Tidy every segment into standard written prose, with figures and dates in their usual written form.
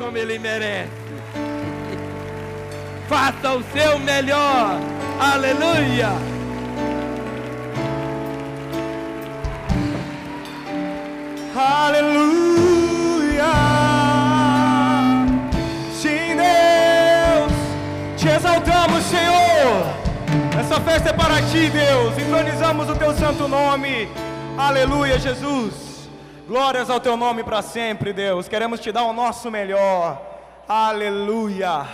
como Ele merece. Faça o seu melhor. Aleluia. Aleluia. Sim, Deus, te exaltamos, Senhor. Essa festa é para ti, Deus. Entronizamos o teu santo nome. Aleluia, Jesus. Glórias ao teu nome para sempre, Deus. Queremos te dar o nosso melhor. Aleluia.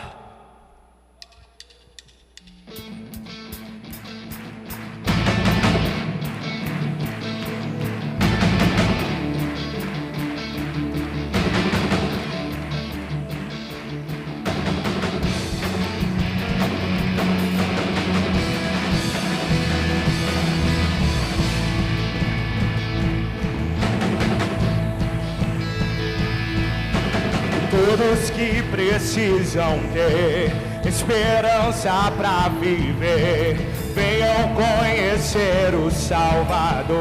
Todos que precisam ter esperança para viver, venham conhecer o Salvador.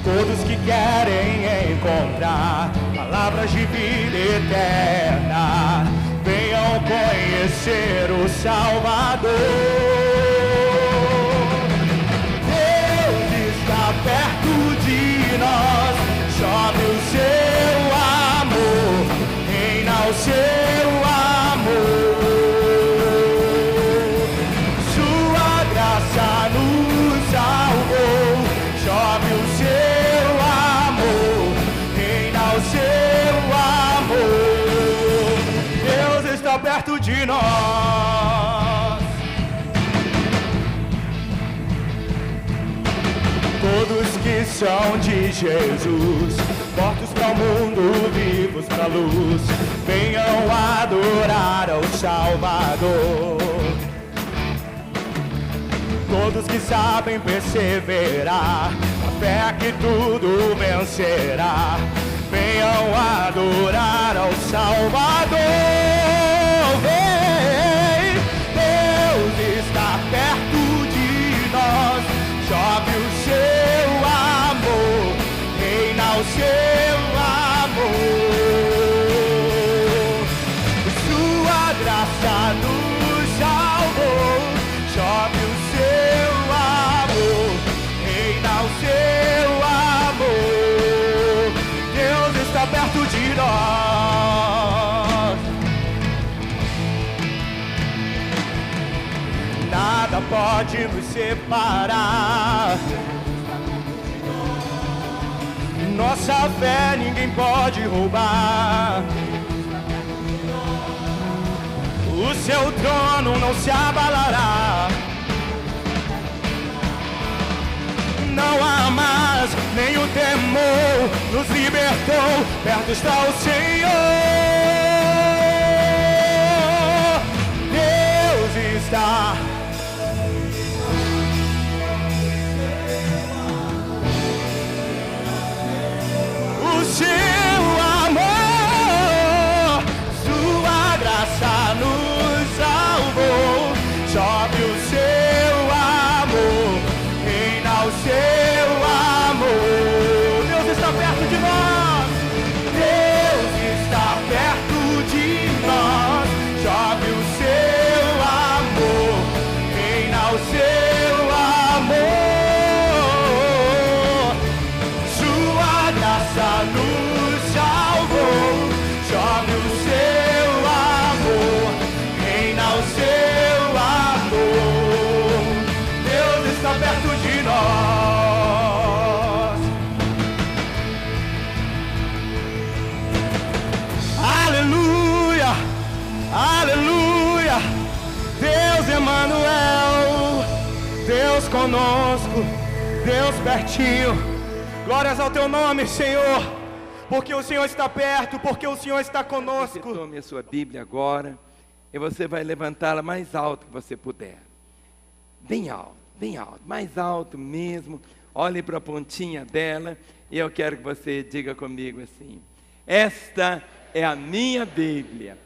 Todos que querem encontrar palavras de vida eterna, venham conhecer o Salvador. Deus está perto de nós. Chove o seu amor, reina o seu amor. Sua graça nos salvou. Chove o seu amor, reina o seu amor. Deus está perto de nós. Todos que são de Jesus, mortos para o mundo, vivos para a luz, venham adorar ao Salvador. Todos que sabem perseverar, a fé que tudo vencerá, venham adorar ao Salvador. Vem, Deus está perto de nós. Chove o seu amor, reina o seu amor. Sua graça nos salvou. Chove o seu amor, reina o seu amor. Deus está perto de nós. Nada pode nos separar. Nossa fé ninguém pode roubar. O seu trono não se abalará. Não há mais nem o temor, nos libertou, perto está o Senhor. Deus está. O seu amor, sua graça nos salvou. Chove o seu amor, reina o seu amor. Deus está perto de nós. Deus está perto de nós. Chove o seu amor, reina o seu amor. Sua graça nos salvou. Chove o seu amor, reina o seu amor. Deus está perto de nós. Aleluia, aleluia. Deus Emanuel, Deus conosco, Deus pertinho. Glórias ao teu nome, Senhor, porque o Senhor está perto, porque o Senhor está conosco. Você tome a sua Bíblia agora e você vai levantá-la mais alto que você puder. Bem alto, mais alto mesmo. Olhe para a pontinha dela e eu quero que você diga comigo assim: esta é a minha Bíblia.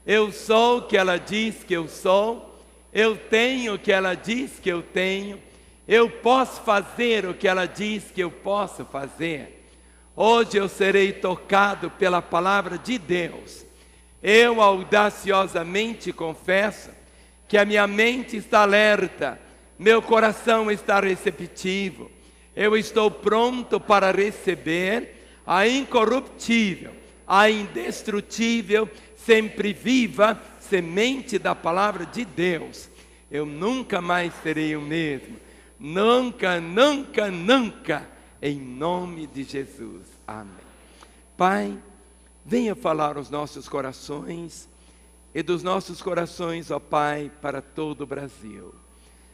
Eu sou o que ela diz que eu sou. Eu tenho o que ela diz que eu tenho. Eu posso fazer o que ela diz que eu posso fazer. Hoje eu serei tocado pela palavra de Deus. Eu audaciosamente confesso que a minha mente está alerta, meu coração está receptivo. Eu estou pronto para receber a incorruptível, a indestrutível, sempre viva semente da palavra de Deus. Eu nunca mais serei o mesmo. Nunca, nunca, nunca. Em nome de Jesus. Amém. Pai, venha falar aos nossos corações e dos nossos corações, ó Pai, para todo o Brasil.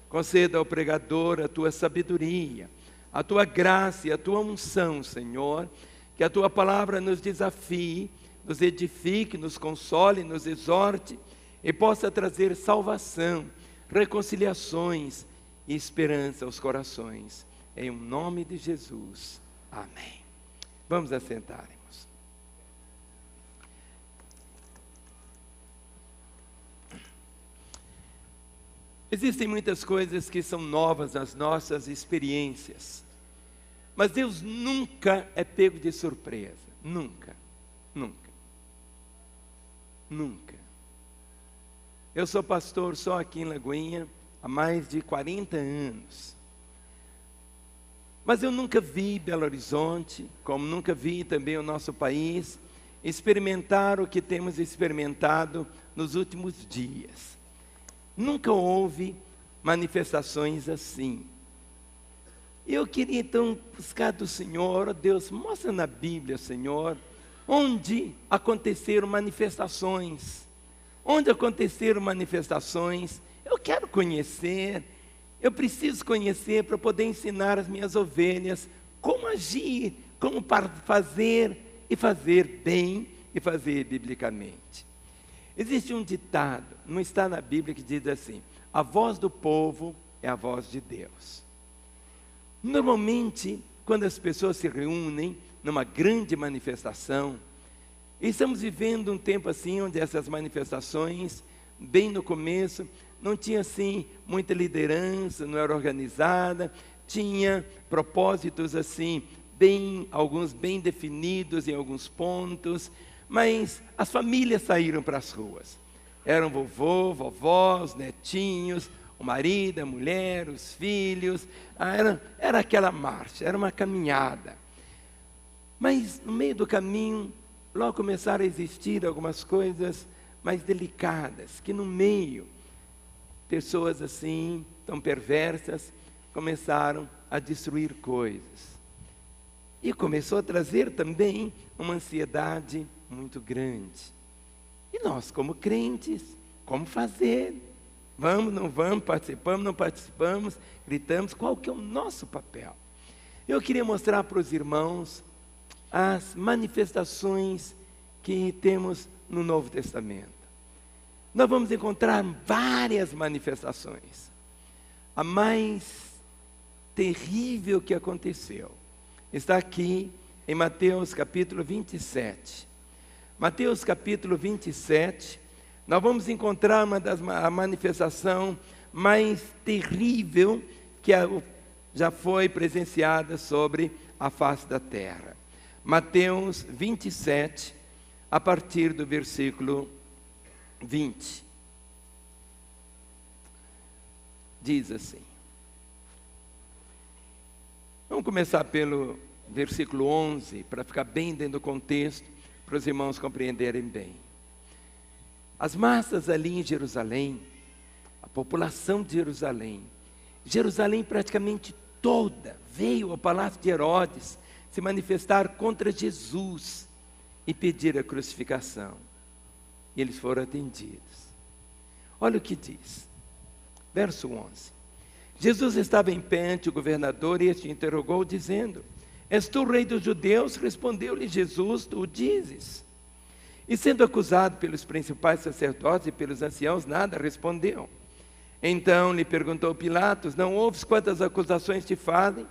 Conceda ao pregador a tua sabedoria, a tua graça e a tua unção, Senhor, que a tua palavra nos desafie, nos edifique, nos console, nos exorte e possa trazer salvação, reconciliações e esperança aos corações. Em nome de Jesus. Amém. Vamos assentarmos. Existem muitas coisas que são novas nas nossas experiências, mas Deus nunca é pego de surpresa. Nunca, nunca, nunca. Eu sou pastor só aqui em Lagoinha há mais de 40 anos. Mas eu nunca vi Belo Horizonte, como nunca vi também o nosso país, experimentar o que temos experimentado nos últimos dias. Nunca houve manifestações assim. Eu queria então buscar do Senhor, Deus, mostra na Bíblia, Senhor, onde aconteceram manifestações. Onde aconteceram manifestações, eu quero conhecer. Eu preciso conhecer para poder ensinar as minhas ovelhas como agir, como fazer e fazer bem e fazer biblicamente. Existe um ditado, não está na Bíblia, que diz assim: a voz do povo é a voz de Deus. Normalmente, quando as pessoas se reúnem numa grande manifestação, e estamos vivendo um tempo assim, onde essas manifestações, bem no começo, não tinha assim muita liderança, não era organizada, tinha propósitos assim, alguns bem definidos em alguns pontos, mas as famílias saíram para as ruas. Eram vovô, vovó, os netinhos, o marido, a mulher, os filhos, era aquela marcha, era uma caminhada. Mas no meio do caminho, logo começaram a existir algumas coisas mais delicadas, que no meio, pessoas assim, tão perversas, começaram a destruir coisas. E começou a trazer também uma ansiedade muito grande. E nós, como crentes, como fazer? Vamos, não vamos, participamos, não participamos, gritamos, qual que é o nosso papel? Eu queria mostrar para os irmãos as manifestações que temos no Novo Testamento. Nós vamos encontrar várias manifestações. A mais terrível que aconteceu está aqui em Mateus capítulo 27. Mateus capítulo 27, nós vamos encontrar a manifestação mais terrível que já foi presenciada sobre a face da terra. Mateus 27, a partir do versículo 20. Diz assim. Vamos começar pelo versículo 11, para ficar bem dentro do contexto, para os irmãos compreenderem bem. As massas ali em Jerusalém, a população de Jerusalém praticamente toda veio ao palácio de Herodes se manifestar contra Jesus e pedir a crucificação. E eles foram atendidos. Olha o que diz, verso 11. Jesus estava em pé ante o governador e este interrogou, dizendo: És tu rei dos judeus? Respondeu-lhe Jesus: Tu o dizes. E sendo acusado pelos principais sacerdotes e pelos anciãos, nada respondeu. Então lhe perguntou Pilatos: Não ouves quantas acusações te fazem?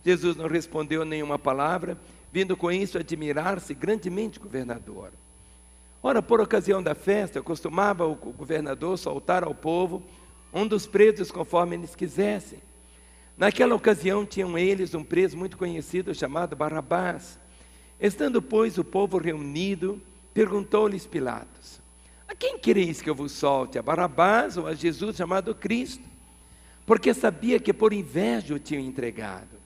Jesus não respondeu nenhuma palavra, vindo com isso admirar-se grandemente o governador. Ora, por ocasião da festa, costumava o governador soltar ao povo um dos presos conforme eles quisessem. Naquela ocasião tinham eles um preso muito conhecido chamado Barrabás. Estando, pois, o povo reunido, perguntou-lhes Pilatos: a quem quereis que eu vos solte, a Barabás ou a Jesus chamado Cristo? Porque sabia que por inveja o tinham entregado.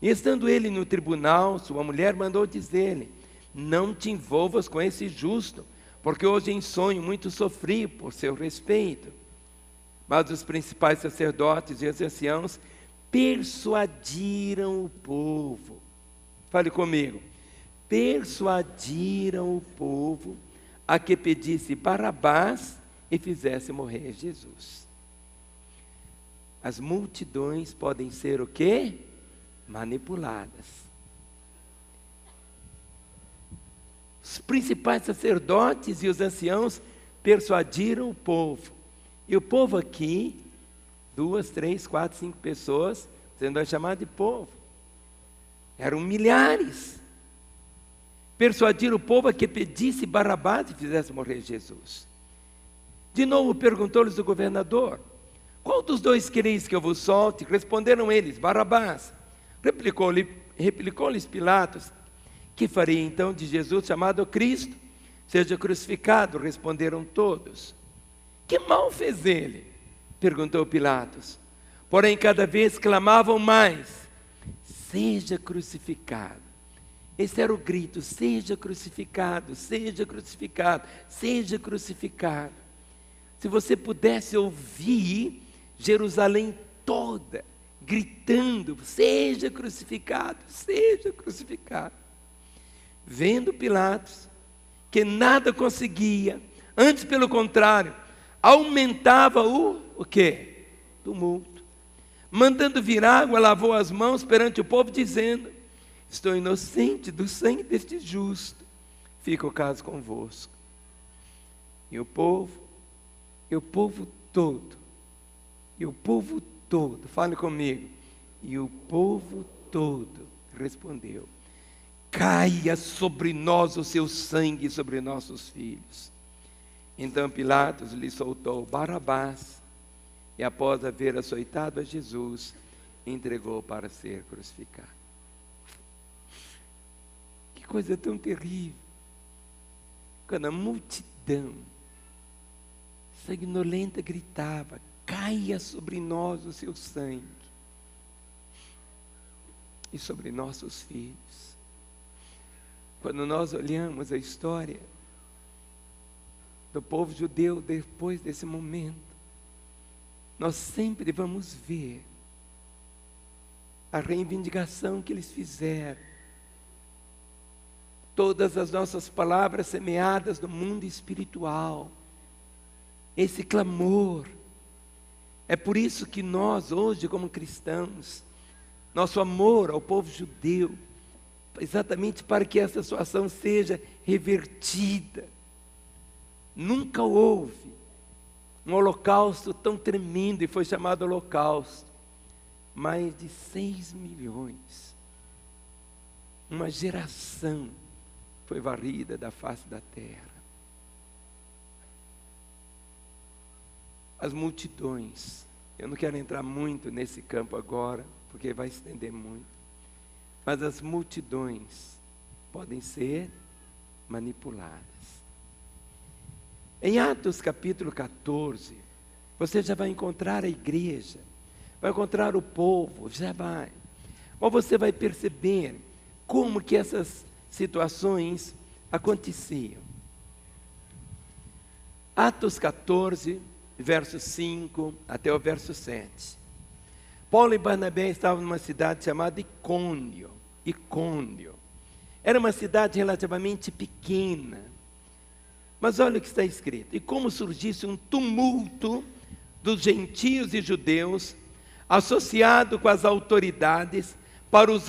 E estando ele no tribunal, sua mulher mandou dizer-lhe: não te envolvas com esse justo, porque hoje em sonho muito sofri por seu respeito. Mas os principais sacerdotes e os anciãos persuadiram o povo. Fale comigo. Persuadiram o povo a que pedisse Barabás e fizesse morrer Jesus. As multidões podem ser o quê? Manipuladas. Os principais sacerdotes e os anciãos persuadiram o povo. E o povo aqui, 2, 3, 4, 5 pessoas, você não vai chamar de povo. Eram milhares. Persuadiram o povo a que pedisse Barabás e fizesse morrer Jesus. De novo perguntou-lhes o governador: qual dos dois quereis que eu vos solte? Responderam eles: Barabás. Replicou-lhes Pilatos: que farei então de Jesus chamado Cristo? Seja crucificado. Responderam todos. Que mal fez ele? Perguntou Pilatos. Porém cada vez clamavam mais: seja crucificado. Esse era o grito: seja crucificado, seja crucificado, seja crucificado. Se você pudesse ouvir Jerusalém toda gritando: seja crucificado, seja crucificado. Vendo Pilatos que nada conseguia, antes pelo contrário, aumentava o quê? Tumulto. Mandando vir água, lavou as mãos perante o povo, dizendo: estou inocente do sangue deste justo, fica o caso convosco. E o povo todo, fale comigo, e o povo todo respondeu: caia sobre nós o seu sangue, sobre nossos filhos. Então Pilatos lhe soltou Barabás, e após haver açoitado a Jesus, entregou para ser crucificado. Que coisa tão terrível, quando a multidão sanguinolenta gritava: caia sobre nós o seu sangue e sobre nossos filhos. Quando nós olhamos a história do povo judeu depois desse momento, nós sempre vamos ver a reivindicação que eles fizeram. Todas as nossas palavras semeadas no mundo espiritual, esse clamor. É por isso que nós hoje, como cristãos, nosso amor ao povo judeu, exatamente para que essa situação seja revertida. Nunca houve um holocausto tão tremendo, e foi chamado holocausto. Mais de 6 milhões. Uma geração foi varrida da face da terra. As multidões, eu não quero entrar muito nesse campo agora, porque vai estender muito. Mas as multidões podem ser manipuladas. Em Atos capítulo 14, você já vai encontrar a igreja, vai encontrar o povo, já vai. Ou você vai perceber como que essas situações aconteciam. Atos 14, verso 5 até o verso 7. Paulo e Barnabé estavam numa cidade chamada Icônio. Era uma cidade relativamente pequena. Mas olha o que está escrito: e como surgisse um tumulto dos gentios e judeus, associado com as autoridades, para os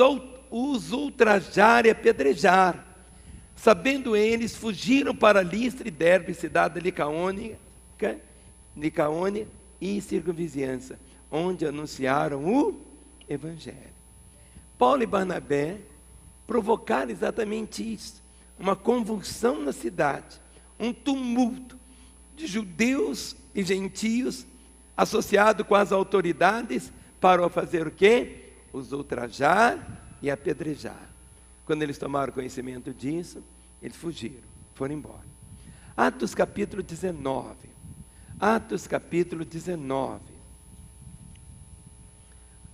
ultrajar e apedrejar. Sabendo eles, fugiram para Listra e Derbe, cidade de Licaônia e circunvizinhança, onde anunciaram o Evangelho. Paulo e Barnabé provocaram exatamente isso, uma convulsão na cidade, um tumulto de judeus e gentios associado com as autoridades para fazer o quê? Os ultrajar e apedrejar. Quando eles tomaram conhecimento disso, eles fugiram, foram embora. Atos capítulo 19. Atos capítulo 19.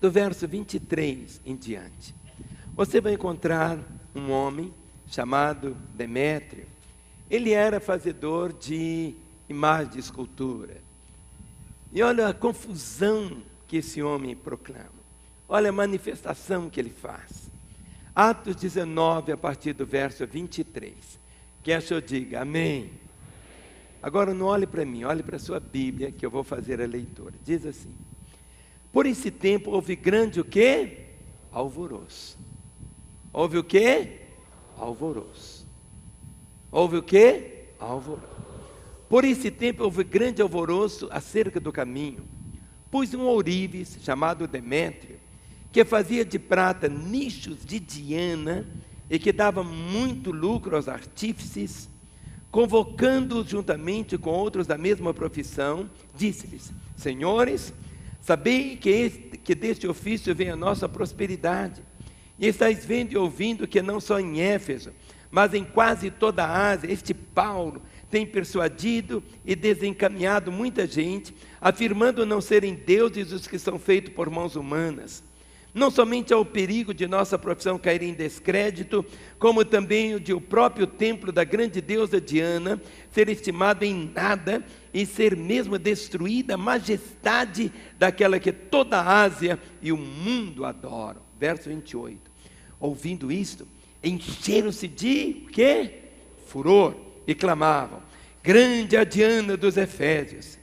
Do verso 23 em diante. Você vai encontrar um homem chamado Demétrio. Ele era fazedor de imagem de escultura. E olha a confusão que esse homem proclama. Olha a manifestação que ele faz. Atos 19, a partir do verso 23. Quem achou, diga amém. Agora não olhe para mim, olhe para a sua Bíblia, que eu vou fazer a leitura. Diz assim: por esse tempo houve grande o quê? Alvoroço. Houve o quê? Alvoroço. Houve o quê? Alvoroço. Por esse tempo houve grande alvoroço acerca do caminho, pois um ourives chamado Demétrio, que fazia de prata nichos de Diana e que dava muito lucro aos artífices, convocando-os juntamente com outros da mesma profissão, disse-lhes: senhores, sabei que deste ofício vem a nossa prosperidade, e estáis vendo e ouvindo que não só em Éfeso, mas em quase toda a Ásia, este Paulo tem persuadido e desencaminhado muita gente, afirmando não serem deuses os que são feitos por mãos humanas. Não somente há o perigo de nossa profissão cair em descrédito, como também o de o próprio templo da grande deusa Diana ser estimado em nada e ser mesmo destruída a majestade daquela que toda a Ásia e o mundo adoram. Verso 28. Ouvindo isto, encheram-se de quê? Furor, e clamavam: grande a Diana dos Efésios.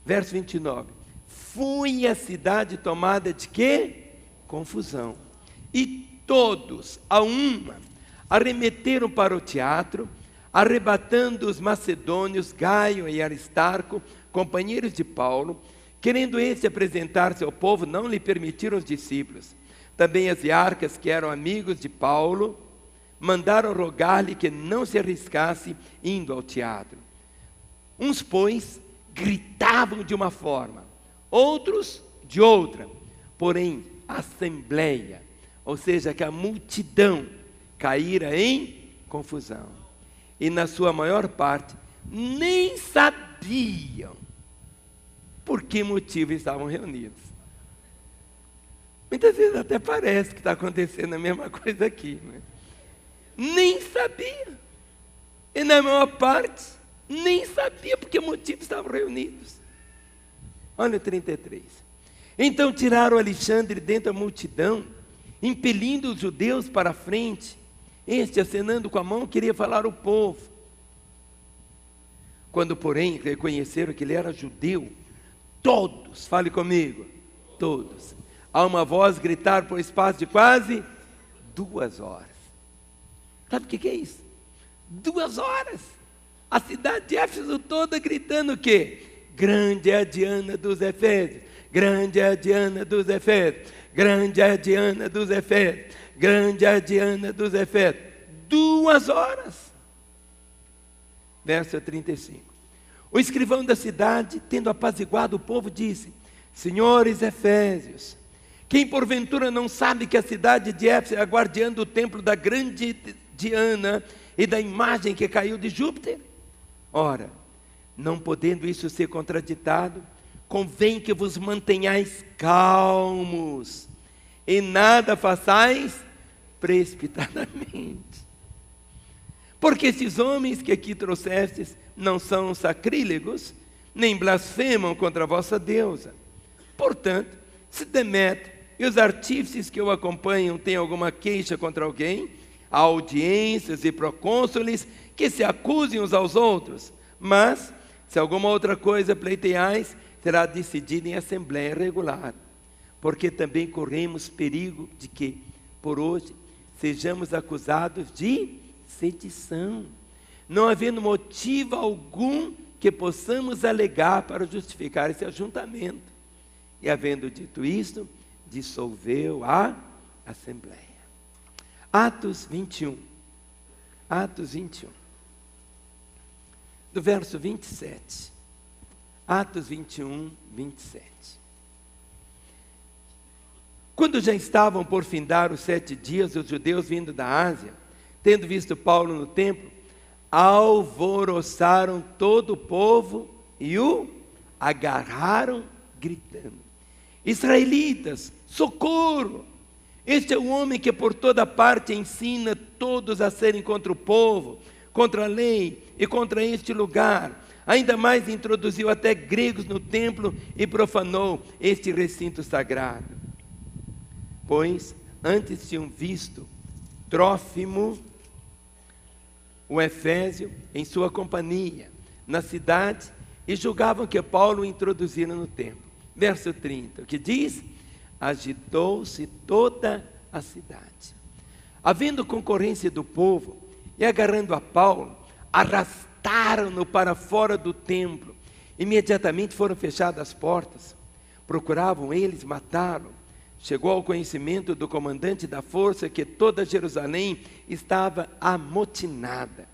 Verso 29. Foi a cidade tomada de quê? Confusão. E todos, a uma, arremeteram para o teatro, arrebatando os macedônios Gaio e Aristarco, companheiros de Paulo. Querendo este apresentar-se ao povo, não lhe permitiram os discípulos. Também as iarcas, que eram amigos de Paulo, mandaram rogar-lhe que não se arriscasse indo ao teatro. Uns, pois, gritavam de uma forma, outros de outra, porém a assembleia, ou seja, que a multidão caíra em confusão, e na sua maior parte nem sabiam por que motivo estavam reunidos. Muitas vezes até parece que está acontecendo a mesma coisa aqui, né? Nem sabia, e na maior parte nem sabia por que motivo estavam reunidos. Olha o 33. Então tiraram Alexandre dentro da multidão, impelindo os judeus para a frente. Este, acenando com a mão, queria falar ao povo. Quando, porém, reconheceram que ele era judeu, todos, fale comigo, todos, a uma voz gritaram por espaço de quase 2 horas. Sabe o que é isso? 2 horas. A cidade de Éfeso toda gritando o quê? Grande é a Diana dos Efésios. Grande é a Diana dos Efésios. Grande é a Diana dos Efésios. Grande é a Diana dos Efésios. 2 horas. Verso 35. O escrivão da cidade, tendo apaziguado o povo, disse: senhores Efésios, quem porventura não sabe que a cidade de Éfeso é a guardiã do templo da grande Diana e da imagem que caiu de Júpiter? Ora, não podendo isso ser contraditado, convém que vos mantenhais calmos e nada façais precipitadamente. Porque esses homens que aqui trouxestes não são sacrílegos, nem blasfemam contra a vossa deusa. Portanto, se Demétrio e os artífices que o acompanham têm alguma queixa contra alguém, há audiências e procônsules que se acusem uns aos outros. Mas, se alguma outra coisa pleiteais, será decidida em assembleia regular. Porque também corremos perigo de que, por hoje, sejamos acusados de sedição, não havendo motivo algum que possamos alegar para justificar esse ajuntamento. E havendo dito isto, dissolveu a assembleia. Atos 21. Atos 21. Do verso 27. Atos 21, 27. Quando já estavam por findar os 7 dias, os judeus vindo da Ásia, tendo visto Paulo no templo, alvoroçaram todo o povo e o agarraram, gritando: israelitas, socorro! Este é o homem que por toda parte ensina todos a serem contra o povo, contra a lei e contra este lugar. Ainda mais introduziu até gregos no templo e profanou este recinto sagrado. Pois antes tinham visto Trófimo, o efésio, em sua companhia, na cidade, e julgavam que Paulo o introduzira no templo. Verso 30, o que diz? Agitou-se toda a cidade. Havendo concorrência do povo, e agarrando a Paulo, arrastaram-no para fora do templo. Imediatamente foram fechadas as portas. Procuravam eles matá-lo. Chegou ao conhecimento do comandante da força que toda Jerusalém estava amotinada.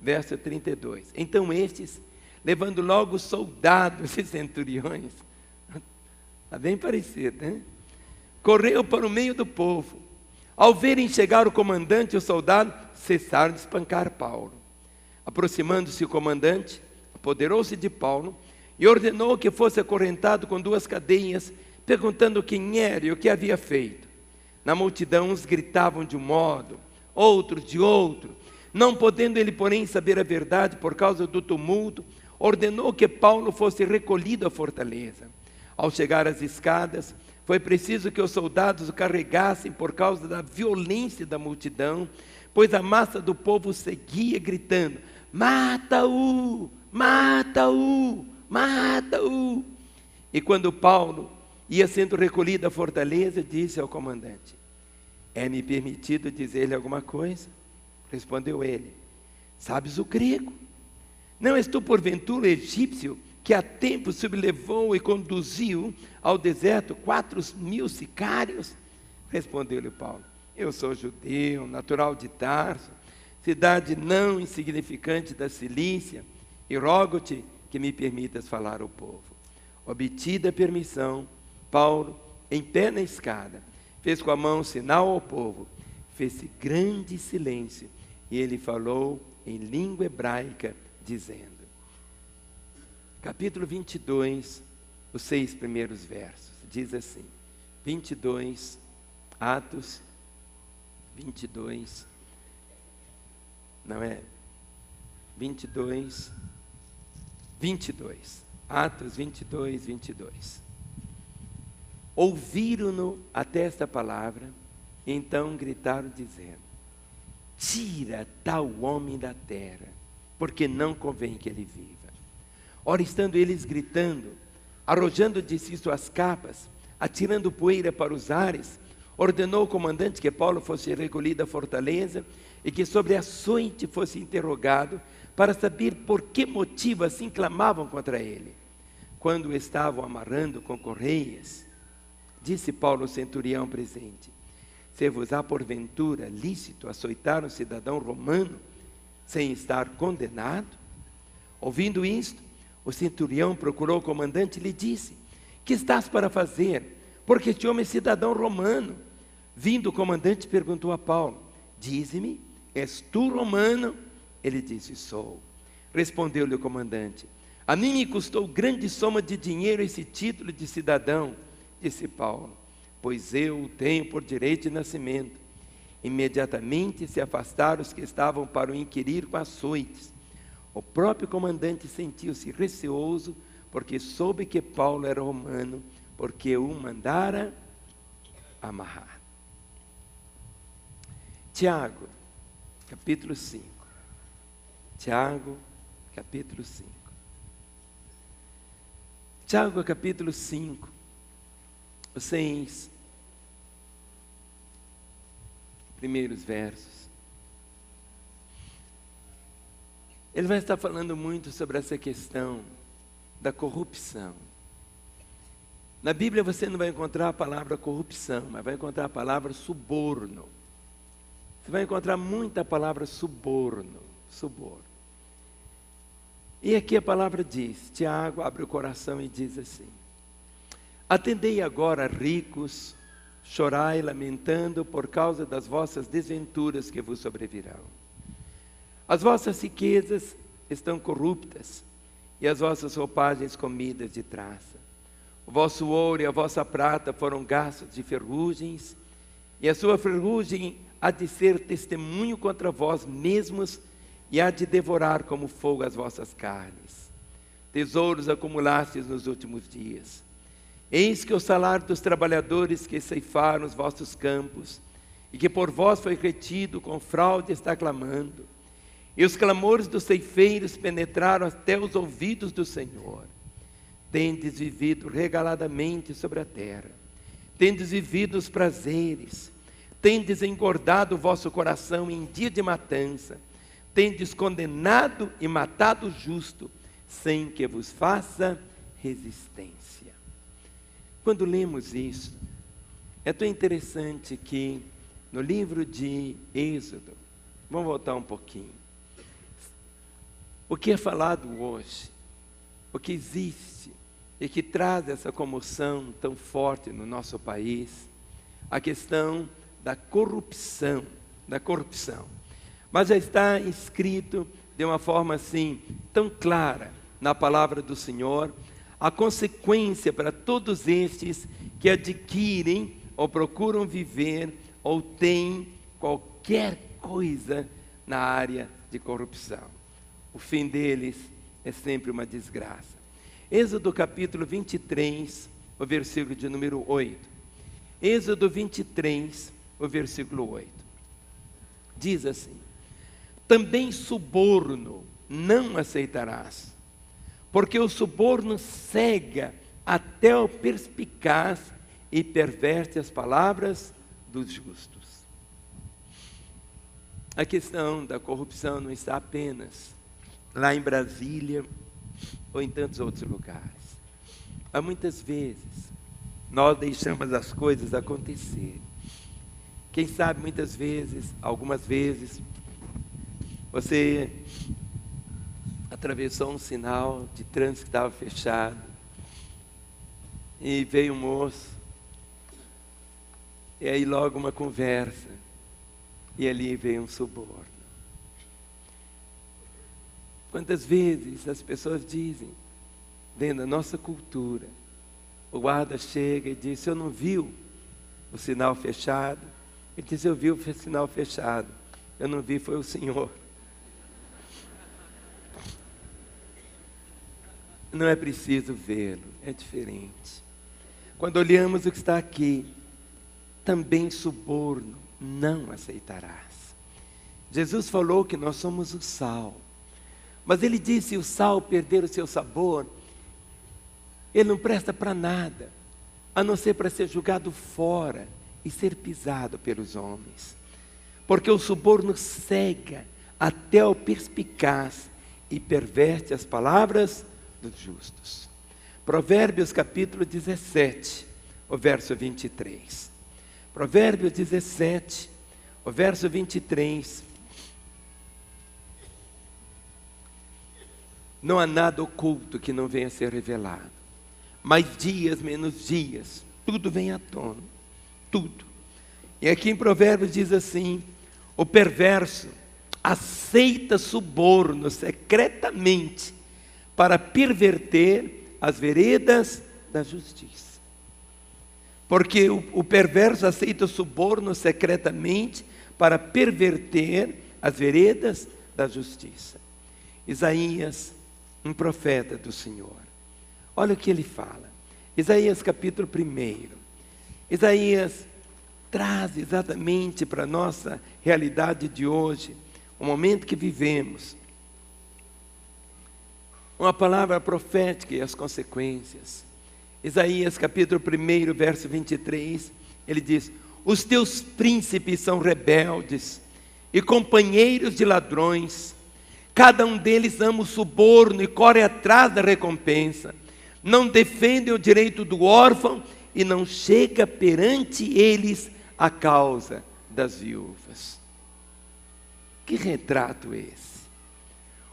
Verso 32. Então estes, levando logo soldados e centuriões, está bem parecido, né? Correu para o meio do povo. Ao verem chegar o comandante e o soldado, cessaram de espancar Paulo. Aproximando-se o comandante, apoderou-se de Paulo e ordenou que fosse acorrentado com 2 cadeias, perguntando quem era e o que havia feito. Na multidão uns gritavam de um modo, outros de outro. Não podendo ele, porém, saber a verdade por causa do tumulto, ordenou que Paulo fosse recolhido à fortaleza. Ao chegar às escadas, foi preciso que os soldados o carregassem por causa da violência da multidão, pois a massa do povo seguia gritando: mata-o, mata-o, mata-o. E quando Paulo ia sendo recolhido à fortaleza, disse ao comandante: é-me permitido dizer-lhe alguma coisa? Respondeu ele: sabes o grego? Não és tu porventura egípcio, que há tempo sublevou e conduziu ao deserto 4.000 sicários? Respondeu-lhe Paulo: eu sou judeu, natural de Tarso, cidade não insignificante da Cilícia, e rogo-te que me permitas falar ao povo. Obtida a permissão, Paulo, em pé na escada, fez com a mão sinal ao povo, fez-se grande silêncio, e ele falou em língua hebraica, dizendo: capítulo 22, os 6 primeiros versos, diz assim, 22, Atos 22, não é, 22, Atos 22, 22. Ouviram-no até esta palavra, então gritaram dizendo: tira tal homem da terra, porque não convém que ele viva. Ora, estando eles gritando, arrojando de si suas capas, atirando poeira para os ares, ordenou o comandante que Paulo fosse recolhido à fortaleza e que sobre açoite fosse interrogado, para saber por que motivo assim clamavam contra ele. Quando o estavam amarrando com correias, disse Paulo ao centurião presente: ser-vos-á porventura lícito açoitar um cidadão romano sem estar condenado? Ouvindo isto, o centurião procurou o comandante e lhe disse: que estás para fazer? Porque este homem é cidadão romano. Vindo o comandante, perguntou a Paulo: dize-me, és tu romano? Ele disse: sou. Respondeu-lhe o comandante: a mim me custou grande soma de dinheiro esse título de cidadão. Disse Paulo: pois eu o tenho por direito de nascimento. Imediatamente se afastaram os que estavam para o inquirir com açoites. O próprio comandante sentiu-se receoso, porque soube que Paulo era romano, porque o mandara amarrar. Tiago, capítulo 5. Tiago, capítulo 5. Tiago, capítulo 5. Os 6 primeiros versos. Ele vai estar falando muito sobre essa questão da corrupção. Na Bíblia você não vai encontrar a palavra corrupção, mas vai encontrar a palavra suborno. Você vai encontrar muita palavra suborno. E aqui a palavra diz, Tiago abre o coração e diz assim: atendei agora ricos, chorai lamentando por causa das vossas desventuras que vos sobrevirão. As vossas riquezas estão corruptas, e as vossas roupagens comidas de traça. O vosso ouro e a vossa prata foram gastos de ferrugens, e a sua ferrugem há de ser testemunho contra vós mesmos, e há de devorar como fogo as vossas carnes. Tesouros acumulastes nos últimos dias. Eis que o salário dos trabalhadores que ceifaram os vossos campos, e que por vós foi retido com fraude, está clamando. E os clamores dos ceifeiros penetraram até os ouvidos do Senhor. Tendes vivido regaladamente sobre a terra, tendes vivido os prazeres, tendes engordado o vosso coração em dia de matança, tendes condenado e matado o justo, sem que vos faça resistência. Quando lemos isso, é tão interessante que no livro de Êxodo, vamos voltar um pouquinho, o que é falado hoje, o que existe e que traz essa comoção tão forte no nosso país, a questão da corrupção, mas já está escrito de uma forma assim, tão clara, na palavra do Senhor, a consequência para todos estes que adquirem ou procuram viver ou têm qualquer coisa na área de corrupção. O fim deles é sempre uma desgraça. Êxodo capítulo 23, o versículo de número 8. Êxodo 23, o versículo 8. Diz assim: também suborno não aceitarás, porque o suborno cega até o perspicaz e perverte as palavras dos justos. A questão da corrupção não está apenas lá em Brasília ou em tantos outros lugares. Há muitas vezes nós deixamos as coisas acontecerem. Quem sabe muitas vezes, algumas vezes, você atravessou um sinal de trânsito que estava fechado e veio um moço, e aí logo uma conversa, e ali veio um suborno. Quantas vezes as pessoas dizem, dentro da nossa cultura, o guarda chega e diz: eu não viu o sinal fechado? Ele diz: eu vi o sinal fechado, eu não vi, foi o senhor. Não é preciso vê-lo, é diferente. Quando olhamos o que está aqui, também suborno não aceitarás. Jesus falou que nós somos o sal, mas ele disse: se o sal perder o seu sabor, ele não presta para nada, a não ser para ser jogado fora e ser pisado pelos homens. Porque o suborno cega até o perspicaz e perverte as palavras dos justos. Provérbios capítulo 17, o verso 23. Provérbios 17, o verso 23. Não há nada oculto que não venha a ser revelado. Mais dias, menos dias, tudo vem à tona. Tudo. E aqui em Provérbios diz assim: o perverso aceita suborno secretamente para perverter as veredas da justiça. Porque o perverso aceita suborno secretamente para perverter as veredas da justiça. Isaías, um profeta do Senhor, olha o que ele fala. Isaías capítulo 1. Isaías traz exatamente para a nossa realidade de hoje, o momento que vivemos, uma palavra profética e as consequências. Isaías capítulo 1, verso 23, ele diz: os teus príncipes são rebeldes e companheiros de ladrões, cada um deles ama o suborno e corre atrás da recompensa, não defendem o direito do órfão e não chega perante eles a causa das viúvas. Que retrato esse?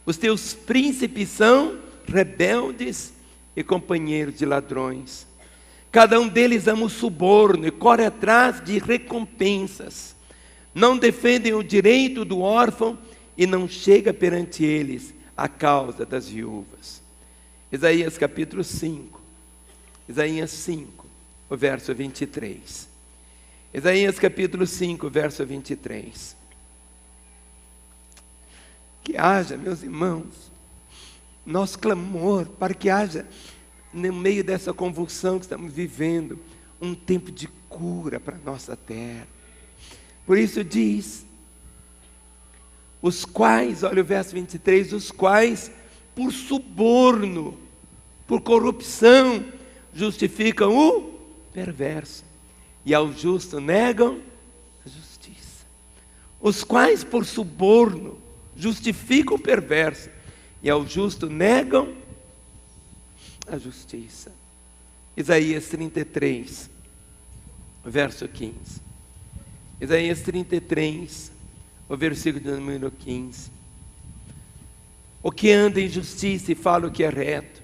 Os teus príncipes são rebeldes e companheiros de ladrões. Cada um deles ama o suborno e corre atrás de recompensas. Não defendem o direito do órfão e não chega perante eles a causa das viúvas. Isaías capítulo 5. Isaías 5, o verso 23. Isaías capítulo 5, verso 23. Que haja, meus irmãos, nosso clamor para que haja, no meio dessa convulsão que estamos vivendo, um tempo de cura para a nossa terra. Por isso diz, os quais, olha o verso 23, os quais por suborno, por corrupção, justificam o perverso, e ao justo negam a justiça. Os quais por suborno justificam o perverso, e ao justo negam a justiça. Isaías 33, verso 15. Isaías 33, o versículo de número 15. O que anda em justiça e fala o que é reto,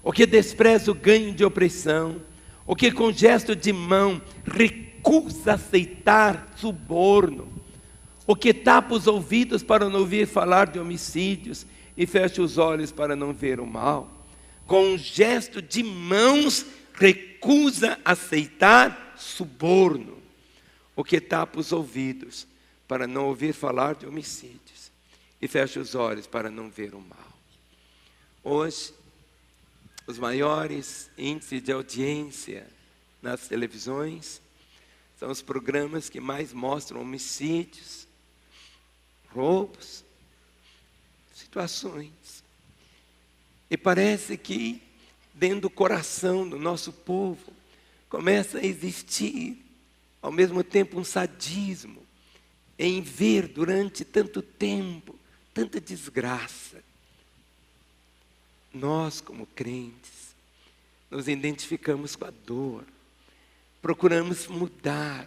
o que despreza o ganho de opressão, o que com gesto de mão recusa aceitar suborno, o que tapa os ouvidos para não ouvir falar de homicídios e fecha os olhos para não ver o mal, com um gesto de mãos recusa aceitar suborno, o que tapa os ouvidos para não ouvir falar de homicídios e fecha os olhos para não ver o mal. Hoje, os maiores índices de audiência nas televisões são os programas que mais mostram homicídios, roubos, situações. E parece que dentro do coração do nosso povo começa a existir ao mesmo tempo um sadismo em ver durante tanto tempo tanta desgraça. Nós, como crentes, nos identificamos com a dor, procuramos mudar,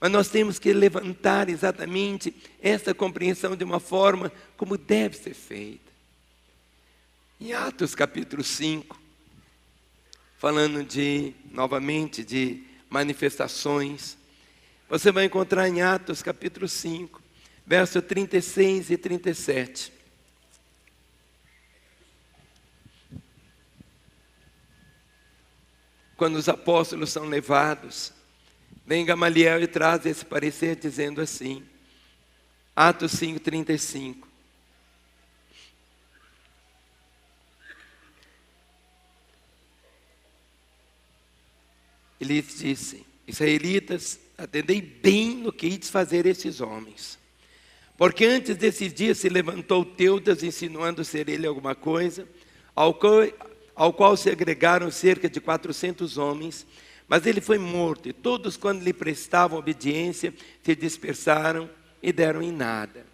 mas nós temos que levantar exatamente essa compreensão de uma forma como deve ser feita. Em Atos capítulo 5, falando novamente de manifestações, você vai encontrar em Atos capítulo 5, verso 36 e 37. Quando os apóstolos são levados, vem Gamaliel e traz esse parecer dizendo assim, Atos 5, 35. Ele disse, israelitas, atendei bem no que ides fazer esses homens. Porque antes desses dias se levantou Teudas, insinuando ser ele alguma coisa, ao qual se agregaram cerca de 400 homens, mas ele foi morto, e todos quando lhe prestavam obediência, se dispersaram e deram em nada.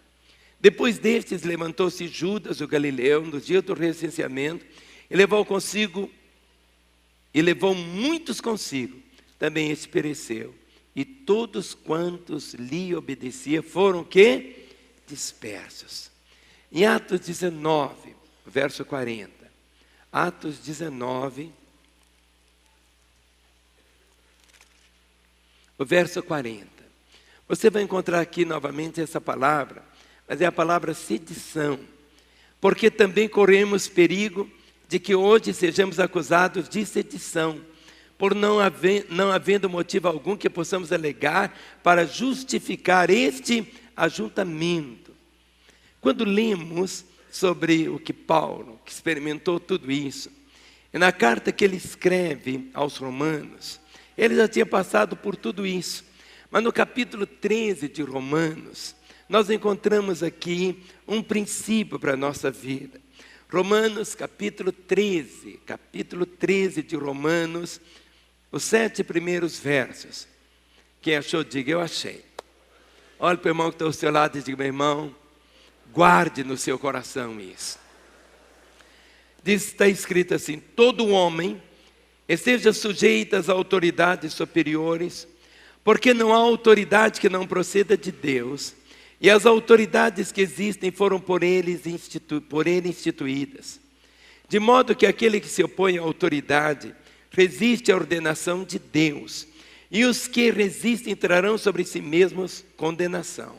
Depois destes levantou-se Judas, o Galileu, nos dias do recenseamento, e levou muitos consigo, também este pereceu. E todos quantos lhe obedeciam foram o quê? Dispersos. Em Atos 19, verso 40. Atos 19, o verso 40. Você vai encontrar aqui novamente essa palavra, mas é a palavra sedição. Porque também corremos perigo de que hoje sejamos acusados de sedição, por não havendo motivo algum que possamos alegar para justificar este ajuntamento. Quando lemos sobre o que Paulo, que experimentou tudo isso, e na carta que ele escreve aos Romanos, ele já tinha passado por tudo isso, mas no capítulo 13 de Romanos, nós encontramos aqui um princípio para a nossa vida. Romanos capítulo 13 de Romanos, os 7 primeiros versos. Quem achou, diga, eu achei. Olha para o irmão que está ao seu lado e diga, meu irmão, guarde no seu coração isso. Está escrito assim, todo homem esteja sujeito às autoridades superiores, porque não há autoridade que não proceda de Deus, e as autoridades que existem foram por ele instituídas. De modo que aquele que se opõe à autoridade resiste à ordenação de Deus, e os que resistem trarão sobre si mesmos condenação.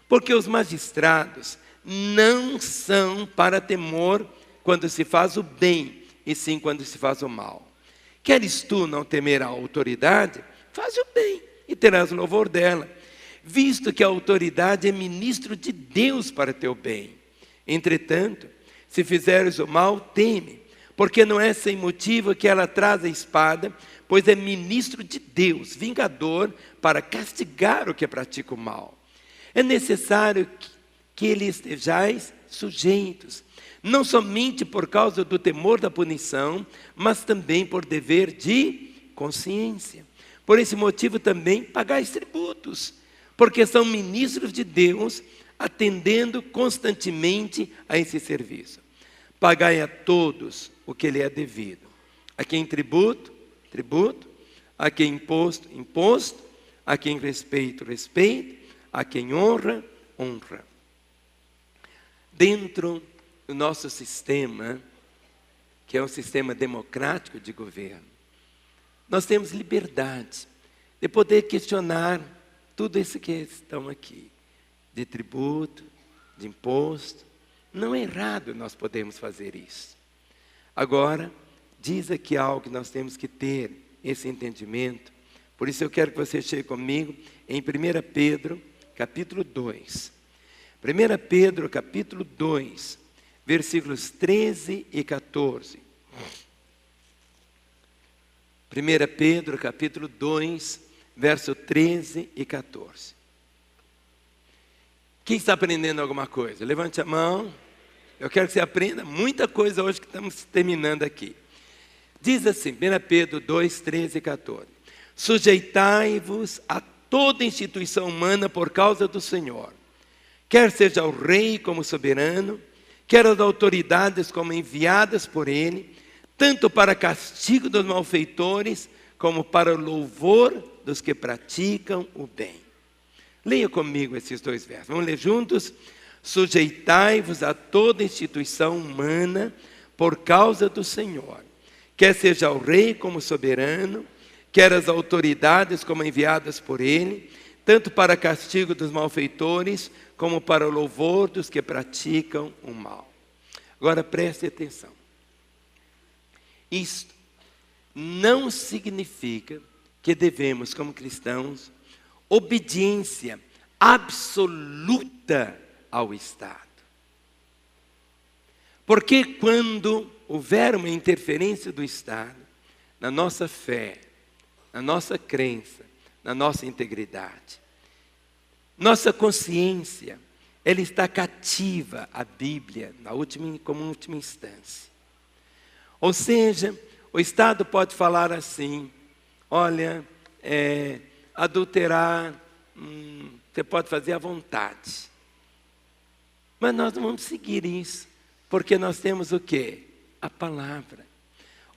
Porque os magistrados não são para temor quando se faz o bem, e sim quando se faz o mal. Queres tu não temer a autoridade? Faz o bem, e terás louvor dela, visto que a autoridade é ministro de Deus para teu bem. Entretanto, se fizeres o mal, teme, porque não é sem motivo que ela traz a espada, pois é ministro de Deus, vingador, para castigar o que pratica o mal. É necessário que lhe estejais sujeitos, não somente por causa do temor da punição, mas também por dever de consciência. Por esse motivo também pagais tributos, porque são ministros de Deus, atendendo constantemente a esse serviço. Pagai a todos o que lhe é devido. A quem tributo, tributo. A quem imposto, imposto. A quem respeito, respeito. A quem honra, honra. Dentro do nosso sistema, que é um sistema democrático de governo, nós temos liberdade de poder questionar tudo isso que estão aqui, de tributo, de imposto. Não é errado nós podemos fazer isso. Agora, diz aqui algo que nós temos que ter esse entendimento. Por isso eu quero que você chegue comigo em 1 Pedro, capítulo 2. 1 Pedro, capítulo 2, versículos 13 e 14. 1 Pedro, capítulo 2, verso 13 e 14. Quem está aprendendo alguma coisa? Levante a mão. Eu quero que você aprenda muita coisa hoje que estamos terminando aqui. Diz assim, 1 Pedro 2, 13 e 14. Sujeitai-vos a toda instituição humana por causa do Senhor, quer seja o rei como soberano, quer as autoridades como enviadas por ele, tanto para castigo dos malfeitores, como para o louvor dos que praticam o bem. Leia comigo esses dois versos. Vamos ler juntos? Sujeitai-vos a toda instituição humana por causa do Senhor, quer seja o rei como soberano, quer as autoridades como enviadas por ele, tanto para castigo dos malfeitores, como para o louvor dos que praticam o mal. Agora preste atenção. Isto não significa que devemos, como cristãos, obediência absoluta ao Estado. Porque quando houver uma interferência do Estado na nossa fé, na nossa crença, na nossa integridade, nossa consciência, ela está cativa à Bíblia como última instância. Ou seja, o Estado pode falar assim, olha, adulterar, você pode fazer à vontade. Mas nós não vamos seguir isso, porque nós temos o quê? A palavra.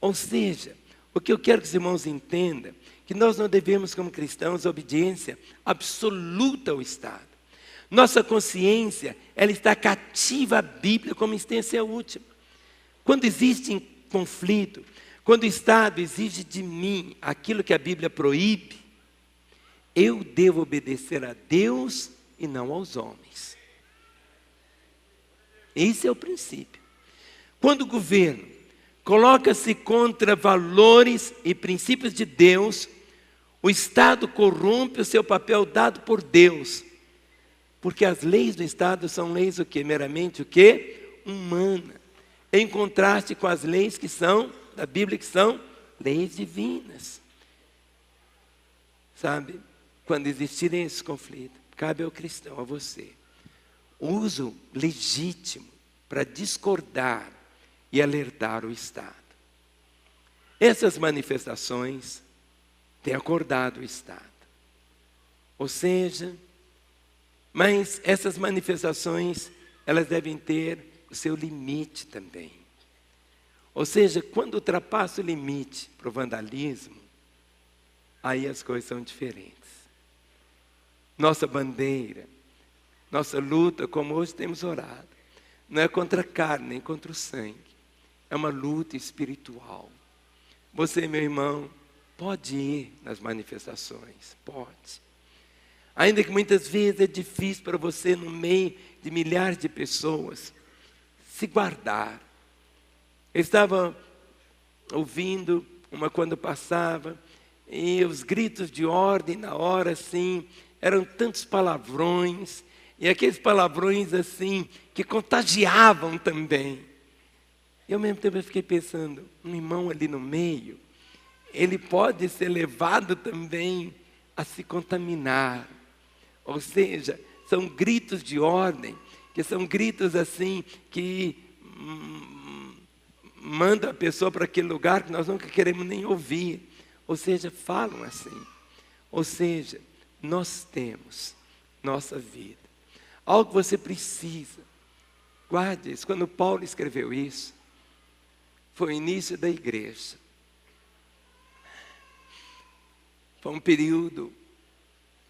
Ou seja, o que eu quero que os irmãos entendam, que nós não devemos, como cristãos, obediência absoluta ao Estado. Nossa consciência, ela está cativa à Bíblia como instância última. Quando existe conflito, quando o Estado exige de mim aquilo que a Bíblia proíbe, eu devo obedecer a Deus e não aos homens. Esse é o princípio. Quando o governo coloca-se contra valores e princípios de Deus, o Estado corrompe o seu papel dado por Deus. Porque as leis do Estado são leis o quê? Meramente o quê? Humana. Em contraste com as leis que são, da Bíblia, que são leis divinas. Sabe? Quando existirem esses conflitos, cabe ao cristão, a você, uso legítimo para discordar e alertar o Estado. Essas manifestações têm acordado o Estado. Ou seja, mas essas manifestações, elas devem ter o seu limite também. Ou seja, quando ultrapassa o limite para o vandalismo, aí as coisas são diferentes. Nossa bandeira, nossa luta, como hoje temos orado, não é contra a carne, nem contra o sangue. É uma luta espiritual. Você, meu irmão, pode ir nas manifestações, pode. Ainda que muitas vezes é difícil para você, no meio de milhares de pessoas, se guardar. Eu estava ouvindo uma quando passava, e os gritos de ordem na hora, assim, eram tantos palavrões, e aqueles palavrões, assim, que contagiavam também. E ao mesmo tempo eu fiquei pensando, um irmão ali no meio, ele pode ser levado também a se contaminar. Ou seja, são gritos de ordem, que são gritos assim, que mandam a pessoa para aquele lugar que nós nunca queremos nem ouvir. Ou seja, falam assim. Ou seja, nós temos nossa vida. Algo que você precisa. Guarde isso. Quando Paulo escreveu isso, foi o início da igreja. Foi um período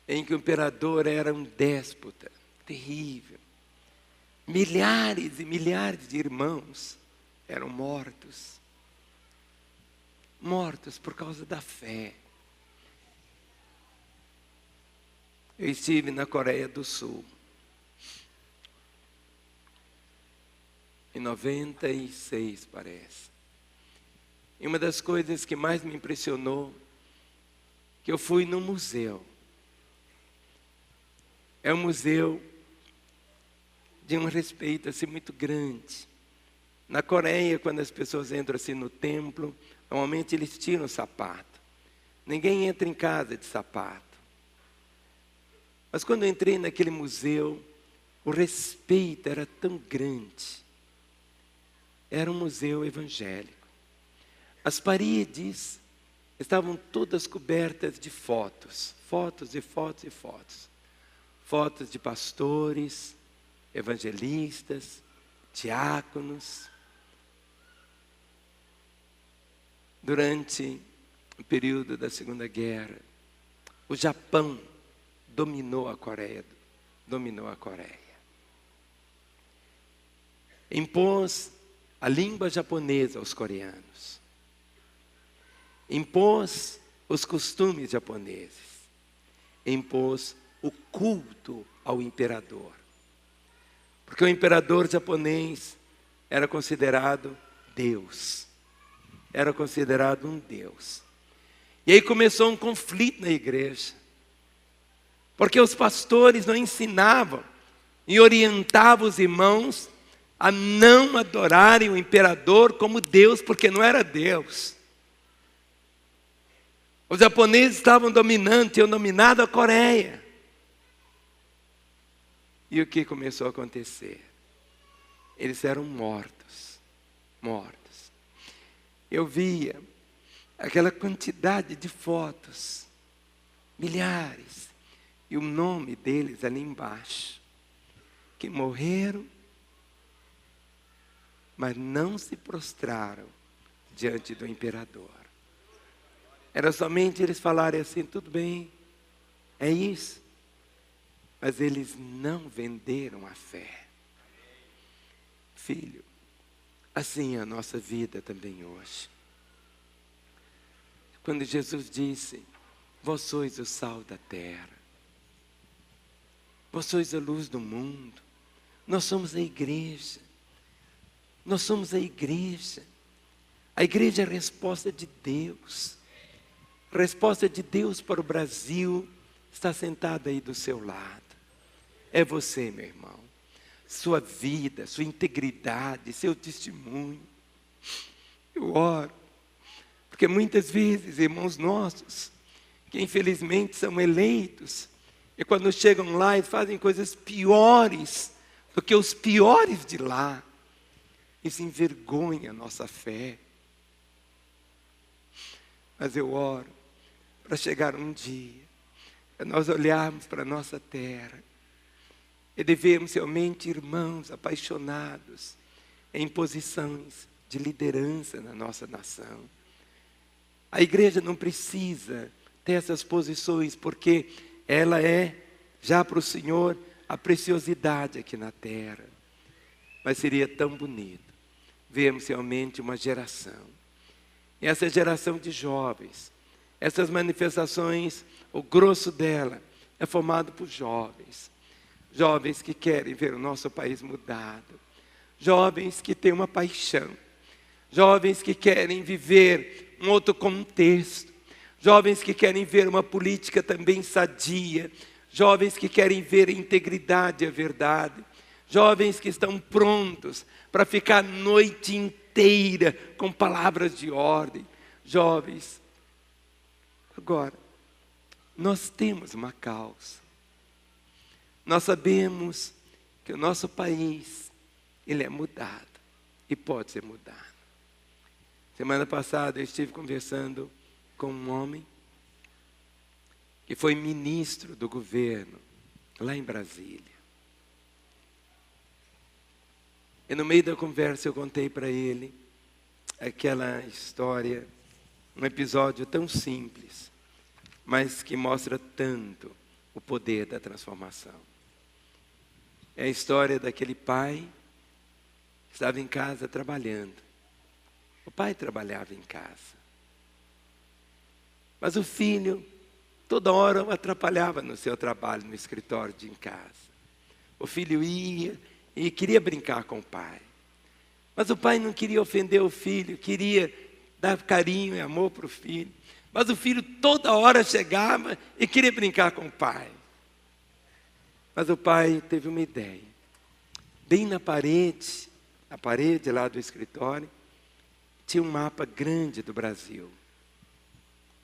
em que o imperador era um déspota, terrível. Milhares e milhares de irmãos eram mortos. Mortos por causa da fé. Eu estive na Coreia do Sul. Em 96, parece. E uma das coisas que mais me impressionou, que eu fui num museu. É um museu de um respeito assim muito grande. Na Coreia, quando as pessoas entram assim no templo, normalmente eles tiram o sapato. Ninguém entra em casa de sapato. Mas quando eu entrei naquele museu, o respeito era tão grande. Era um museu evangélico. As paredes estavam todas cobertas de fotos. Fotos e fotos e fotos. Fotos de pastores, evangelistas, diáconos. Durante o período da Segunda Guerra, o Japão dominou a Coreia. Impôs a língua japonesa aos coreanos. Impôs os costumes japoneses. Impôs o culto ao imperador. Porque o imperador japonês era considerado Deus. Era considerado um Deus. E aí começou um conflito na igreja. Porque os pastores não ensinavam e orientavam os irmãos a não adorarem o imperador como Deus, porque não era Deus. Os japoneses estavam dominando, tinham dominado a Coreia. E o que começou a acontecer? Eles eram mortos. Mortos. Eu via aquela quantidade de fotos. Milhares. E o nome deles ali embaixo. Que morreram, mas não se prostraram diante do imperador. Era somente eles falarem assim, tudo bem, é isso. Mas eles não venderam a fé. Filho, assim é a nossa vida também hoje. Quando Jesus disse, vós sois o sal da terra. Vós sois a luz do mundo. Nós somos a igreja. Nós somos a igreja. A igreja é a resposta de Deus. A resposta de Deus para o Brasil está sentada aí do seu lado. É você, meu irmão. Sua vida, sua integridade, seu testemunho. Eu oro. Porque muitas vezes, irmãos nossos, que infelizmente são eleitos, e quando chegam lá, eles fazem coisas piores do que os piores de lá. Isso envergonha a nossa fé. Mas eu oro para chegar um dia, para nós olharmos para a nossa terra, e devemos realmente, irmãos apaixonados, em posições de liderança na nossa nação. A igreja não precisa ter essas posições, porque ela é, já para o Senhor, a preciosidade aqui na terra. Mas seria tão bonito vermos realmente uma geração E essa geração de jovens, essas manifestações, o grosso dela é formado por jovens. Jovens que querem ver o nosso país mudado. Jovens que têm uma paixão. Jovens que querem viver um outro contexto. Jovens que querem ver uma política também sadia. Jovens que querem ver a integridade e a verdade. Jovens que estão prontos para ficar a noite inteira com palavras de ordem. Jovens, agora, nós temos uma causa. Nós sabemos que o nosso país, ele é mudado e pode ser mudado. Semana passada eu estive conversando com um homem que foi ministro do governo lá em Brasília. E no meio da conversa eu contei para ele aquela história, um episódio tão simples, mas que mostra tanto o poder da transformação. É a história daquele pai que estava em casa trabalhando. O pai trabalhava em casa. Mas o filho, toda hora o atrapalhava no seu trabalho, no escritório de em casa. O filho ia e queria brincar com o pai. Mas o pai não queria ofender o filho, queria dar carinho e amor para o filho. Mas o filho toda hora chegava e queria brincar com o pai. Mas o pai teve uma ideia. Bem na parede lá do escritório, tinha um mapa grande do Brasil.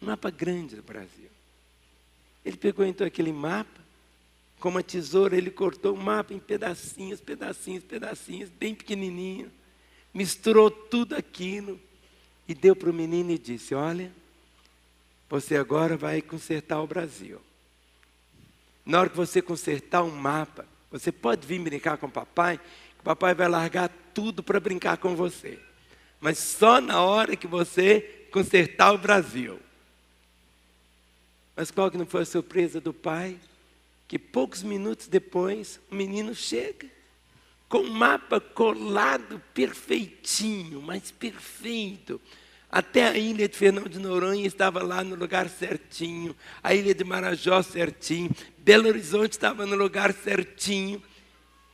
Um mapa grande do Brasil. Ele pegou então aquele mapa, com uma tesoura ele cortou o mapa em pedacinhos, bem pequenininho. Misturou tudo aquilo e deu para o menino e disse: olha, você agora vai consertar o Brasil. Na hora que você consertar um mapa, você pode vir brincar com o papai, que o papai vai largar tudo para brincar com você. Mas só na hora que você consertar o Brasil. Mas qual que não foi a surpresa do pai? Que poucos minutos depois, o menino chega com o mapa colado perfeitinho, mas perfeito. Até a ilha de Fernão de Noronha estava lá no lugar certinho. A ilha de Marajó certinho. Belo Horizonte estava no lugar certinho.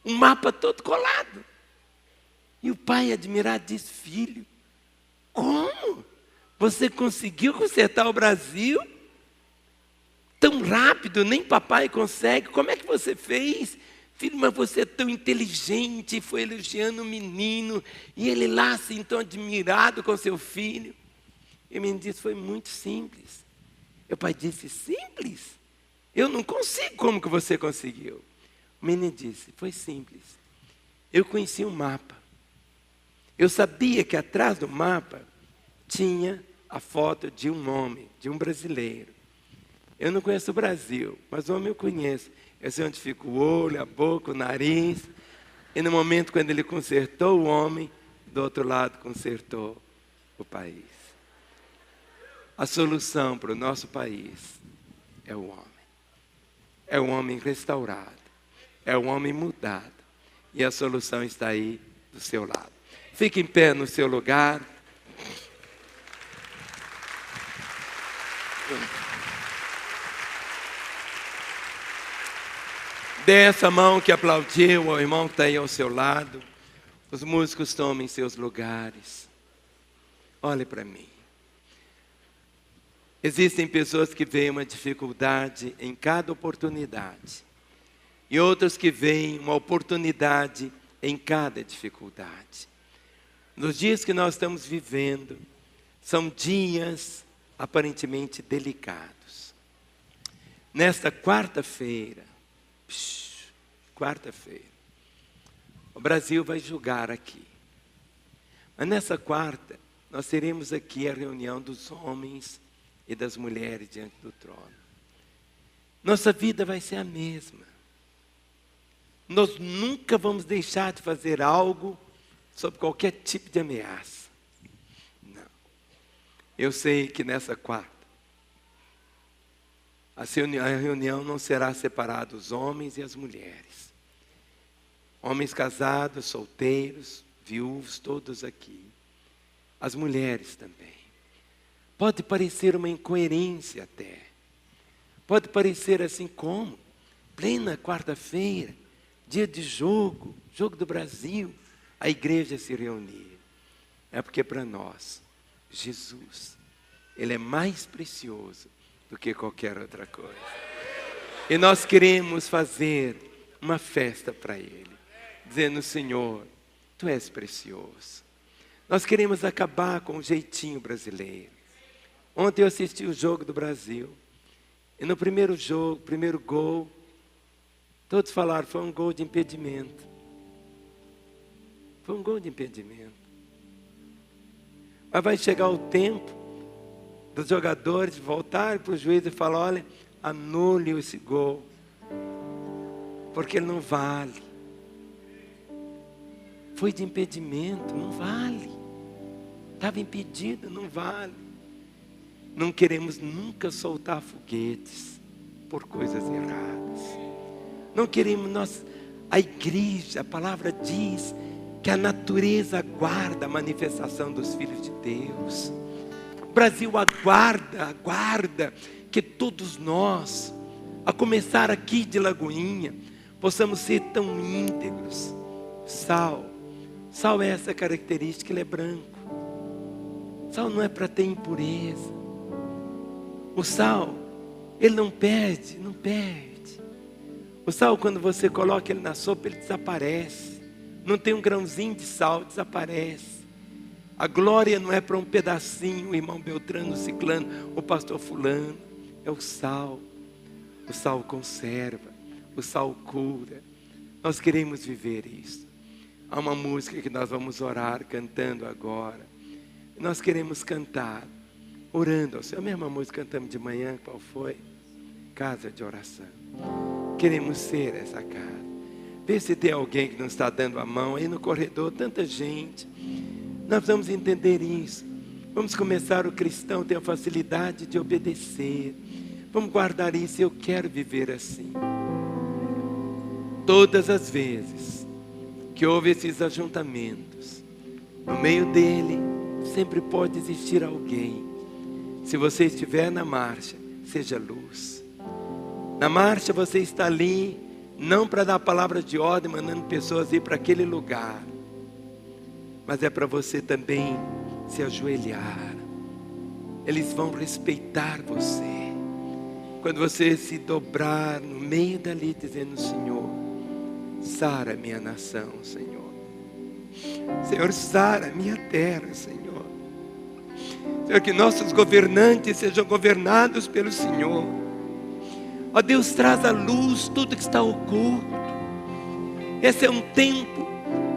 Um mapa todo colado. E o pai, admirado, disse: filho, como? Você conseguiu consertar o Brasil? Tão rápido, nem papai consegue. Como é que você fez? Filho, mas você é tão inteligente. Foi elogiando o menino. E ele lá, assim, tão admirado com seu filho. E o menino disse: foi muito simples. E o pai disse: simples? Eu não consigo. Como que você conseguiu? O menino disse: foi simples. Eu conheci um mapa. Eu sabia que atrás do mapa tinha a foto de um homem, de um brasileiro. Eu não conheço o Brasil, mas o homem eu conheço. Eu sei onde fica o olho, a boca, o nariz. E no momento quando ele consertou o homem, do outro lado consertou o país. A solução para o nosso país é o homem. É o homem restaurado. É o homem mudado. E a solução está aí do seu lado. Fique em pé no seu lugar. Dê essa mão que aplaudiu ao irmão que está aí ao seu lado. Os músicos tomem seus lugares. Olhe para mim. Existem pessoas que veem uma dificuldade em cada oportunidade. E outras que veem uma oportunidade em cada dificuldade. Nos dias que nós estamos vivendo, são dias aparentemente delicados. Nesta quarta-feira, o Brasil vai julgar aqui. Mas nessa quarta, nós teremos aqui a reunião dos homens e das mulheres diante do trono. Nossa vida vai ser a mesma. Nós nunca vamos deixar de fazer algo sob qualquer tipo de ameaça. Não. Eu sei que nessa quarta, a reunião não será separada os homens e as mulheres. Homens casados, solteiros, viúvos, todos aqui. As mulheres também. Pode parecer uma incoerência até. Pode parecer assim como, plena quarta-feira, dia de jogo do Brasil, a igreja se reunir. É porque para nós, Jesus, Ele é mais precioso do que qualquer outra coisa. E nós queremos fazer uma festa para Ele, dizendo: Senhor, Tu és precioso. Nós queremos acabar com o jeitinho brasileiro. Ontem eu assisti o jogo do Brasil. E no primeiro jogo, primeiro gol, todos falaram: foi um gol de impedimento. Foi um gol de impedimento. Mas vai chegar o tempo dos jogadores voltarem para o juiz e falar: olha, anule esse gol, porque ele não vale. Foi de impedimento, não vale. Estava impedido, não vale. Não queremos nunca soltar foguetes por coisas erradas. Não queremos, a igreja, a palavra diz que a natureza aguarda a manifestação dos filhos de Deus. O Brasil aguarda que todos nós, a começar aqui de Lagoinha, possamos ser tão íntegros. Sal é essa característica, ele é branco. Sal não é para ter impureza. O sal, ele não perde. O sal, quando você coloca ele na sopa, ele desaparece. Não tem um grãozinho de sal, desaparece. A glória não é para um pedacinho, o irmão Beltrano, Ciclano, o pastor fulano. É o sal. O sal conserva, o sal cura. Nós queremos viver isso. Há uma música que nós vamos orar cantando agora. Nós queremos cantar, orando ao Senhor. A mesma música cantamos de manhã, qual foi? Casa de oração. Queremos ser essa casa. Vê se tem alguém que não está dando a mão. Aí no corredor, tanta gente. Nós vamos entender isso. Vamos começar, o cristão tem a facilidade de obedecer. Vamos guardar isso. Eu quero viver assim. Todas as vezes que houve esses ajuntamentos, no meio dele sempre pode existir alguém. Se você estiver na marcha, seja luz. Na marcha você está ali, não para dar palavras de ordem, mandando pessoas ir para aquele lugar, mas é para você também se ajoelhar. Eles vão respeitar você. Quando você se dobrar no meio dali, dizendo: Senhor, sara minha nação, Senhor. Senhor, sara minha terra, Senhor. Senhor, que nossos governantes sejam governados pelo Senhor. Ó Deus, traz à luz tudo que está oculto. Esse é um tempo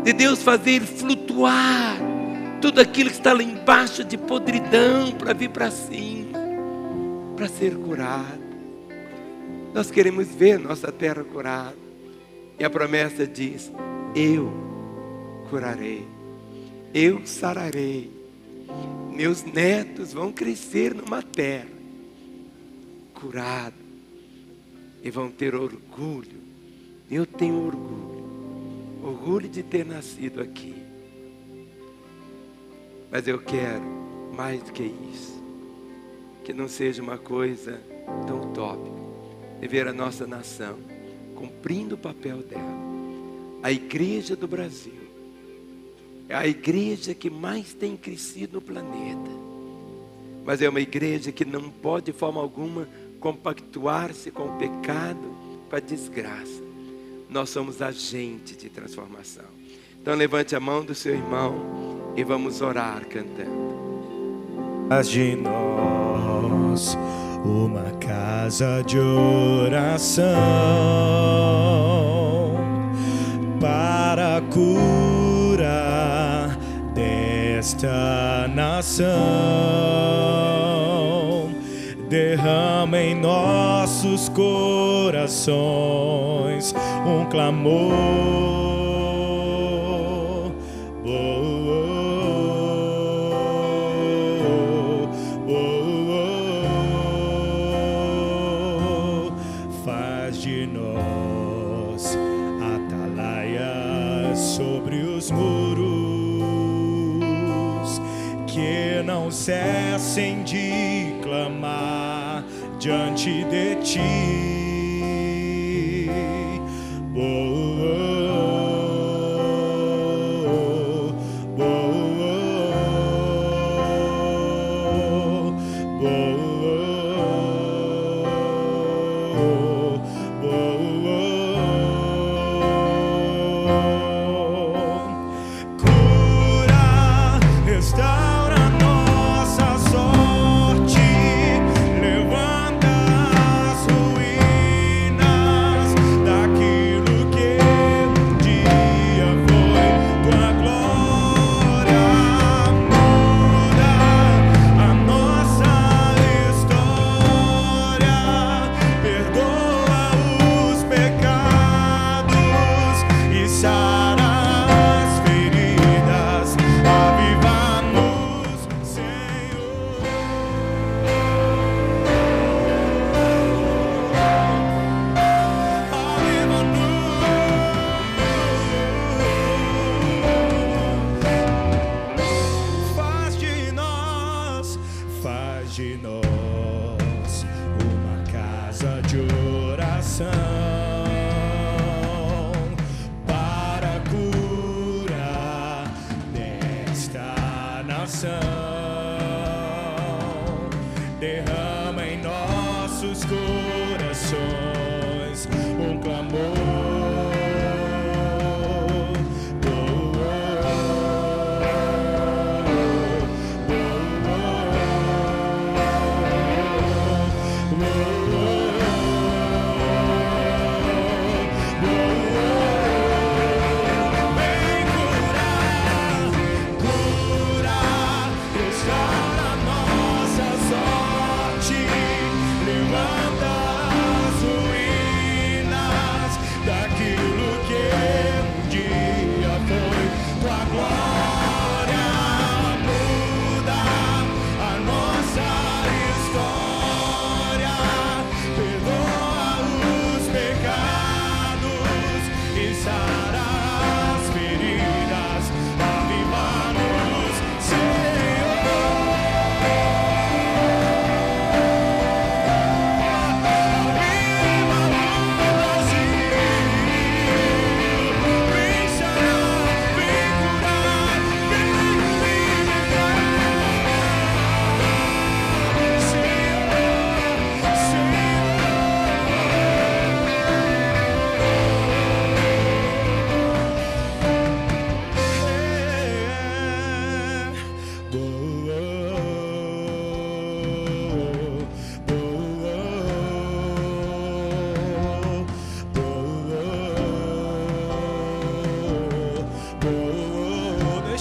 de Deus fazer flutuar tudo aquilo que está lá embaixo de podridão, para vir para cima, para ser curado. Nós queremos ver nossa terra curada. E a promessa diz: eu curarei, eu sararei. Meus netos vão crescer numa terra curada e vão ter orgulho. Eu tenho orgulho de ter nascido aqui. Mas eu quero mais do que isso, que não seja uma coisa tão utópica, de ver a nossa nação cumprindo o papel dela. A igreja do Brasil é a igreja que mais tem crescido no planeta, mas é uma igreja que não pode de forma alguma compactuar-se com o pecado, com a desgraça. Nós somos agentes de transformação. Então levante a mão do seu irmão e vamos orar cantando. Faz de nós uma casa de oração para a cura desta nação. Derrama em nossos corações um clamor. Faz de nós atalaias sobre os muros, que não não cessem de clamar diante de ti. Derrama em nossos corações um clamor.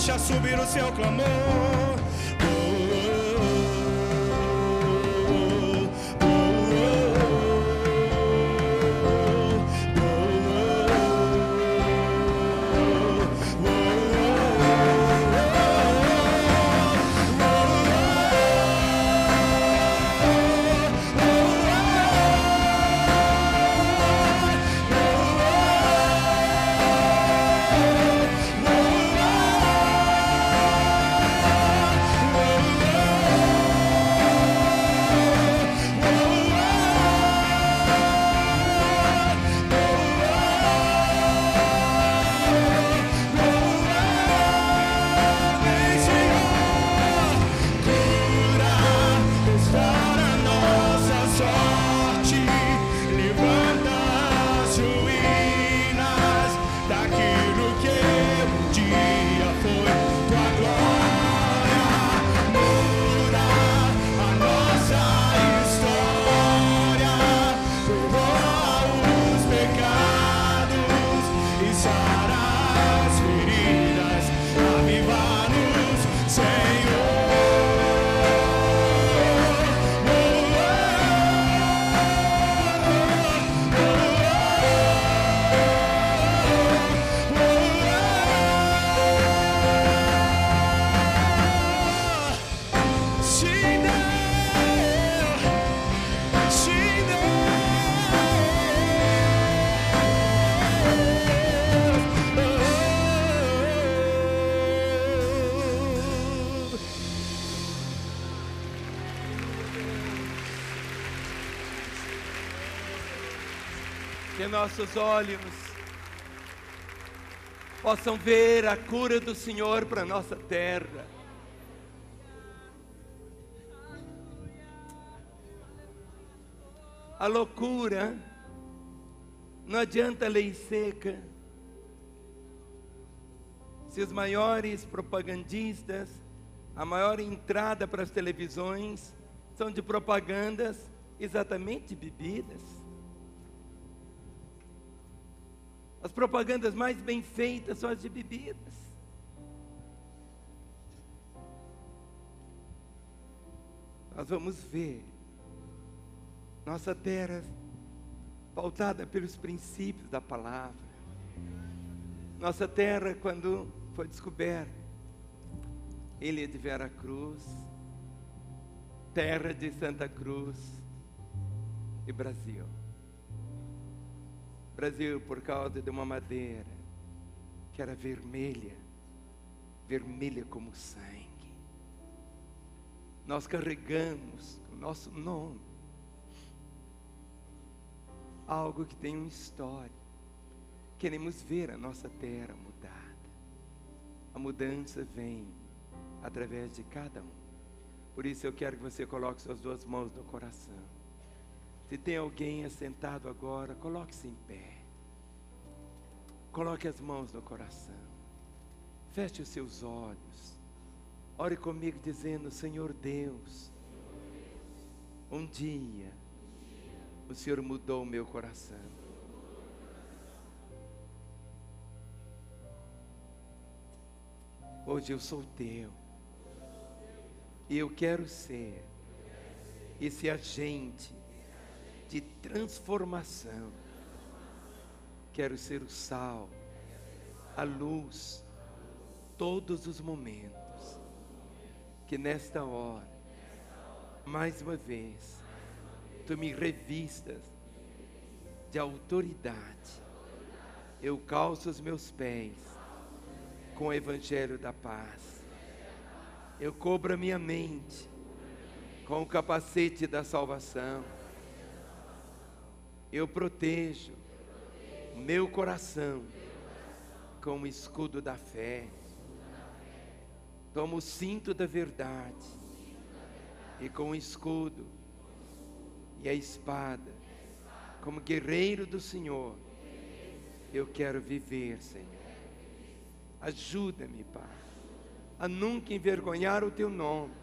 Deixa subir o seu clamor. Que nossos olhos possam ver a cura do Senhor para nossa terra. A loucura, não adianta lei seca. Se os maiores propagandistas, a maior entrada para as televisões são de propagandas exatamente de bebidas. As propagandas mais bem feitas são as de bebidas. Nós vamos ver nossa terra pautada pelos princípios da palavra. Nossa terra, quando foi descoberta, ilha de Vera Cruz, terra de Santa Cruz e Brasil. Brasil por causa de uma madeira que era vermelha, vermelha como sangue. Nós carregamos o nosso nome, algo que tem uma história. Queremos ver a nossa terra mudada. A mudança vem através de cada um. Por isso eu quero que você coloque suas duas mãos no coração. Se tem alguém assentado agora, coloque-se em pé. Coloque as mãos no coração. Feche os seus olhos. Ore comigo dizendo: Senhor Deus, um dia o Senhor mudou o meu coração. Hoje eu sou teu. E eu quero ser esse agente de transformação. Quero ser o sal, a luz, todos os momentos. Que nesta hora, mais uma vez, tu me revistas de autoridade. Eu calço os meus pés com o evangelho da paz. Eu cobro a minha mente com o capacete da salvação. Eu protejo o meu coração com o escudo da fé. Tomo o cinto da verdade e com o escudo e a espada, como guerreiro do Senhor, eu quero viver, Senhor. Ajuda-me, Pai, a nunca envergonhar o Teu nome,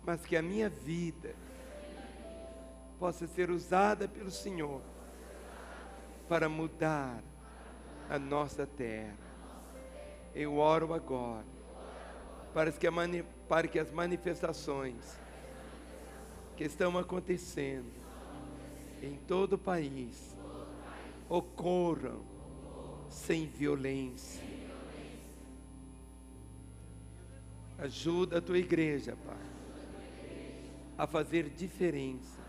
mas que a minha vida possa ser usada pelo Senhor para mudar a nossa terra. Eu oro agora para que as manifestações que estão acontecendo em todo o país ocorram sem violência. Ajuda a tua igreja, Pai, a fazer diferença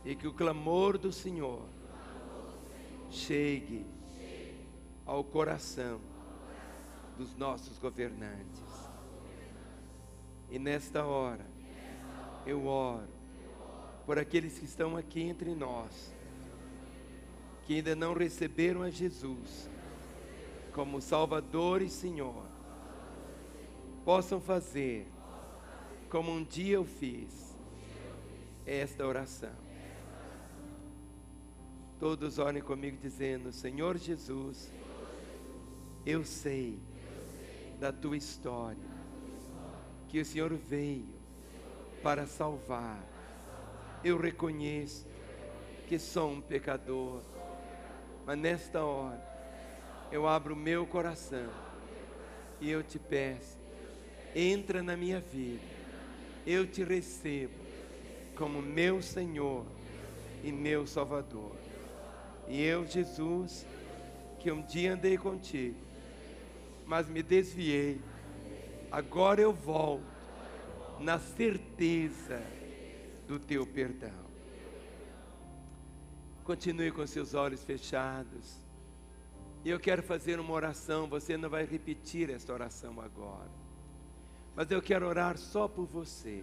e que o clamor do Senhor chegue ao coração dos nossos governantes. E nesta hora eu oro por aqueles que estão aqui entre nós, que ainda não receberam a Jesus como Salvador e Senhor, possam fazer como um dia eu fiz esta oração. Todos orem comigo dizendo: Senhor Jesus, eu sei da tua história, que o Senhor veio para salvar. Eu reconheço que sou um pecador, mas nesta hora eu abro o meu coração e eu te peço, entra na minha vida. Eu te recebo como meu Senhor e meu Salvador. E eu, Jesus, que um dia andei contigo, mas me desviei, agora eu volto na certeza do teu perdão. Continue com seus olhos fechados. E eu quero fazer uma oração. Você não vai repetir esta oração agora, mas eu quero orar só por você.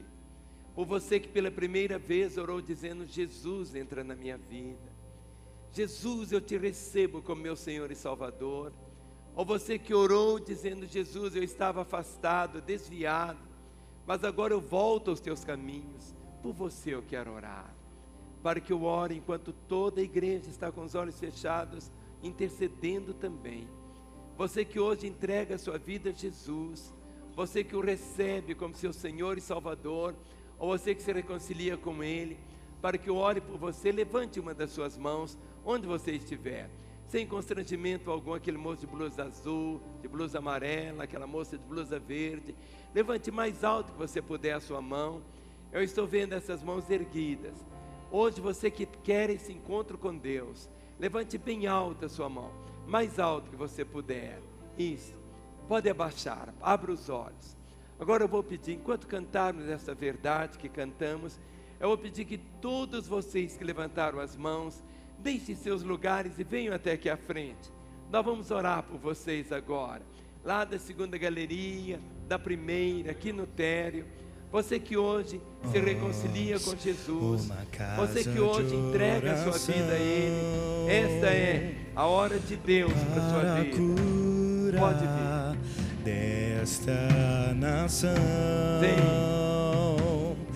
Por você que pela primeira vez orou dizendo: Jesus, entra na minha vida. Jesus, eu te recebo como meu Senhor e Salvador. Ou você que orou dizendo: Jesus, eu estava afastado, desviado, mas agora eu volto aos teus caminhos. Por você eu quero orar, para que eu ore enquanto toda a igreja está com os olhos fechados, intercedendo também. Você que hoje entrega a sua vida a Jesus, você que o recebe como seu Senhor e Salvador, ou você que se reconcilia com Ele, para que eu ore por você, levante uma das suas mãos, onde você estiver, sem constrangimento algum. Aquele moço de blusa azul, de blusa amarela, aquela moça de blusa verde, levante mais alto que você puder a sua mão. Eu estou vendo essas mãos erguidas. Hoje você que quer esse encontro com Deus, levante bem alto a sua mão, mais alto que você puder. Isso, pode abaixar, abra os olhos. Agora eu vou pedir, enquanto cantarmos essa verdade que cantamos, eu vou pedir que todos vocês que levantaram as mãos, deixem seus lugares e venham até aqui à frente. Nós vamos orar por vocês agora, lá da segunda galeria, da primeira, aqui no térreo. Você que hoje se reconcilia com Jesus, você que hoje entrega a sua vida a Ele, esta é a hora de Deus para a sua vida. Pode vir. Desta nação, vem.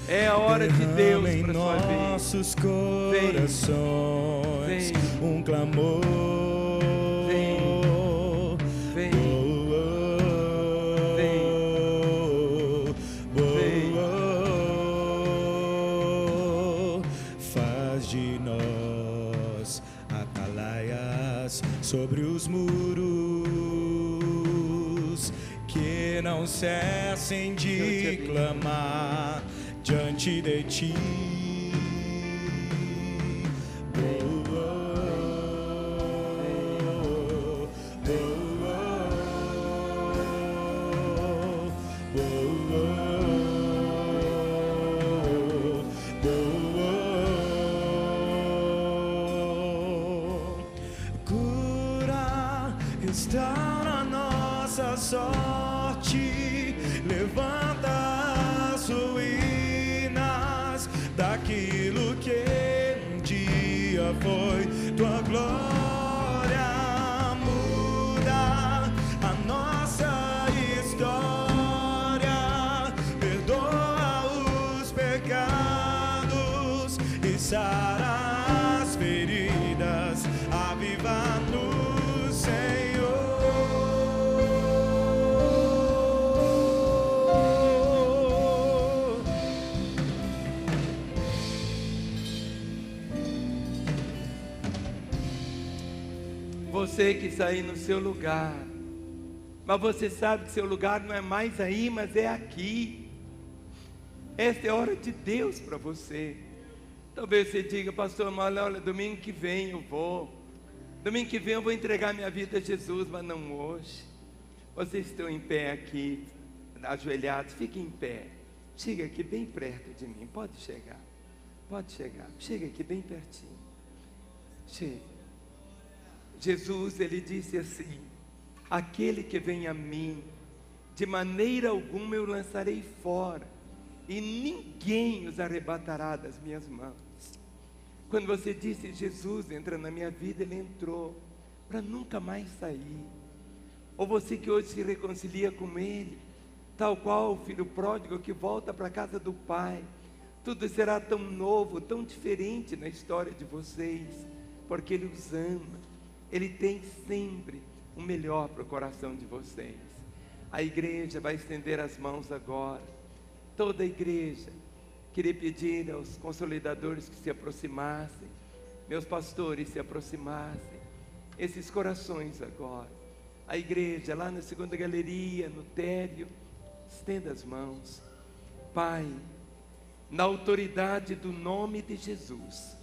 É a hora de Deus para a sua vida. Nossos corações, vem. Um clamor. Sobre os muros, que não cessem de clamar diante de ti. Restaura nossa sorte, levanta as ruínas daquilo que um dia foi tua glória. Muda a nossa história, perdoa os pecados e sara as feridas, aviva-nos, Senhor. Você que está aí no seu lugar, mas você sabe que seu lugar não é mais aí, mas é aqui. Esta é a hora de Deus para você. Talvez você diga: pastor, mas olha, domingo que vem eu vou. Domingo que vem eu vou entregar minha vida a Jesus, mas não hoje. Vocês estão em pé aqui, ajoelhados, fiquem em pé. Chega aqui bem perto de mim, pode chegar. Pode chegar, chega aqui bem pertinho. Chega. Jesus, ele disse assim: aquele que vem a mim, de maneira alguma eu lançarei fora, e ninguém os arrebatará das minhas mãos. Quando você disse: Jesus, entra na minha vida, ele entrou, para nunca mais sair. Ou você que hoje se reconcilia com ele, tal qual o filho pródigo que volta para a casa do pai, tudo será tão novo, tão diferente na história de vocês, porque ele os ama. Ele tem sempre o melhor para o coração de vocês. A igreja vai estender as mãos agora. Toda a igreja. Queria pedir aos consolidadores que se aproximassem, meus pastores se aproximassem. Esses corações agora. A igreja lá na segunda galeria, no térreo, estenda as mãos. Pai, na autoridade do nome de Jesus,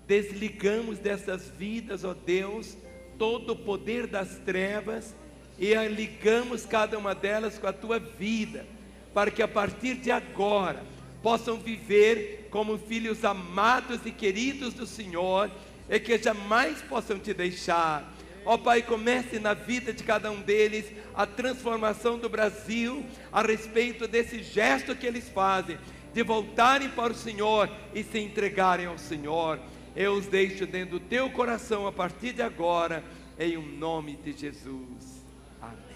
desligamos dessas vidas, ó Deus, todo o poder das trevas e ligamos cada uma delas com a tua vida, para que a partir de agora possam viver como filhos amados e queridos do Senhor, e que jamais possam te deixar. Ó Pai, comece na vida de cada um deles a transformação do Brasil a respeito desse gesto que eles fazem, de voltarem para o Senhor e se entregarem ao Senhor. Eu os deixo dentro do teu coração a partir de agora, em nome de Jesus. Amém.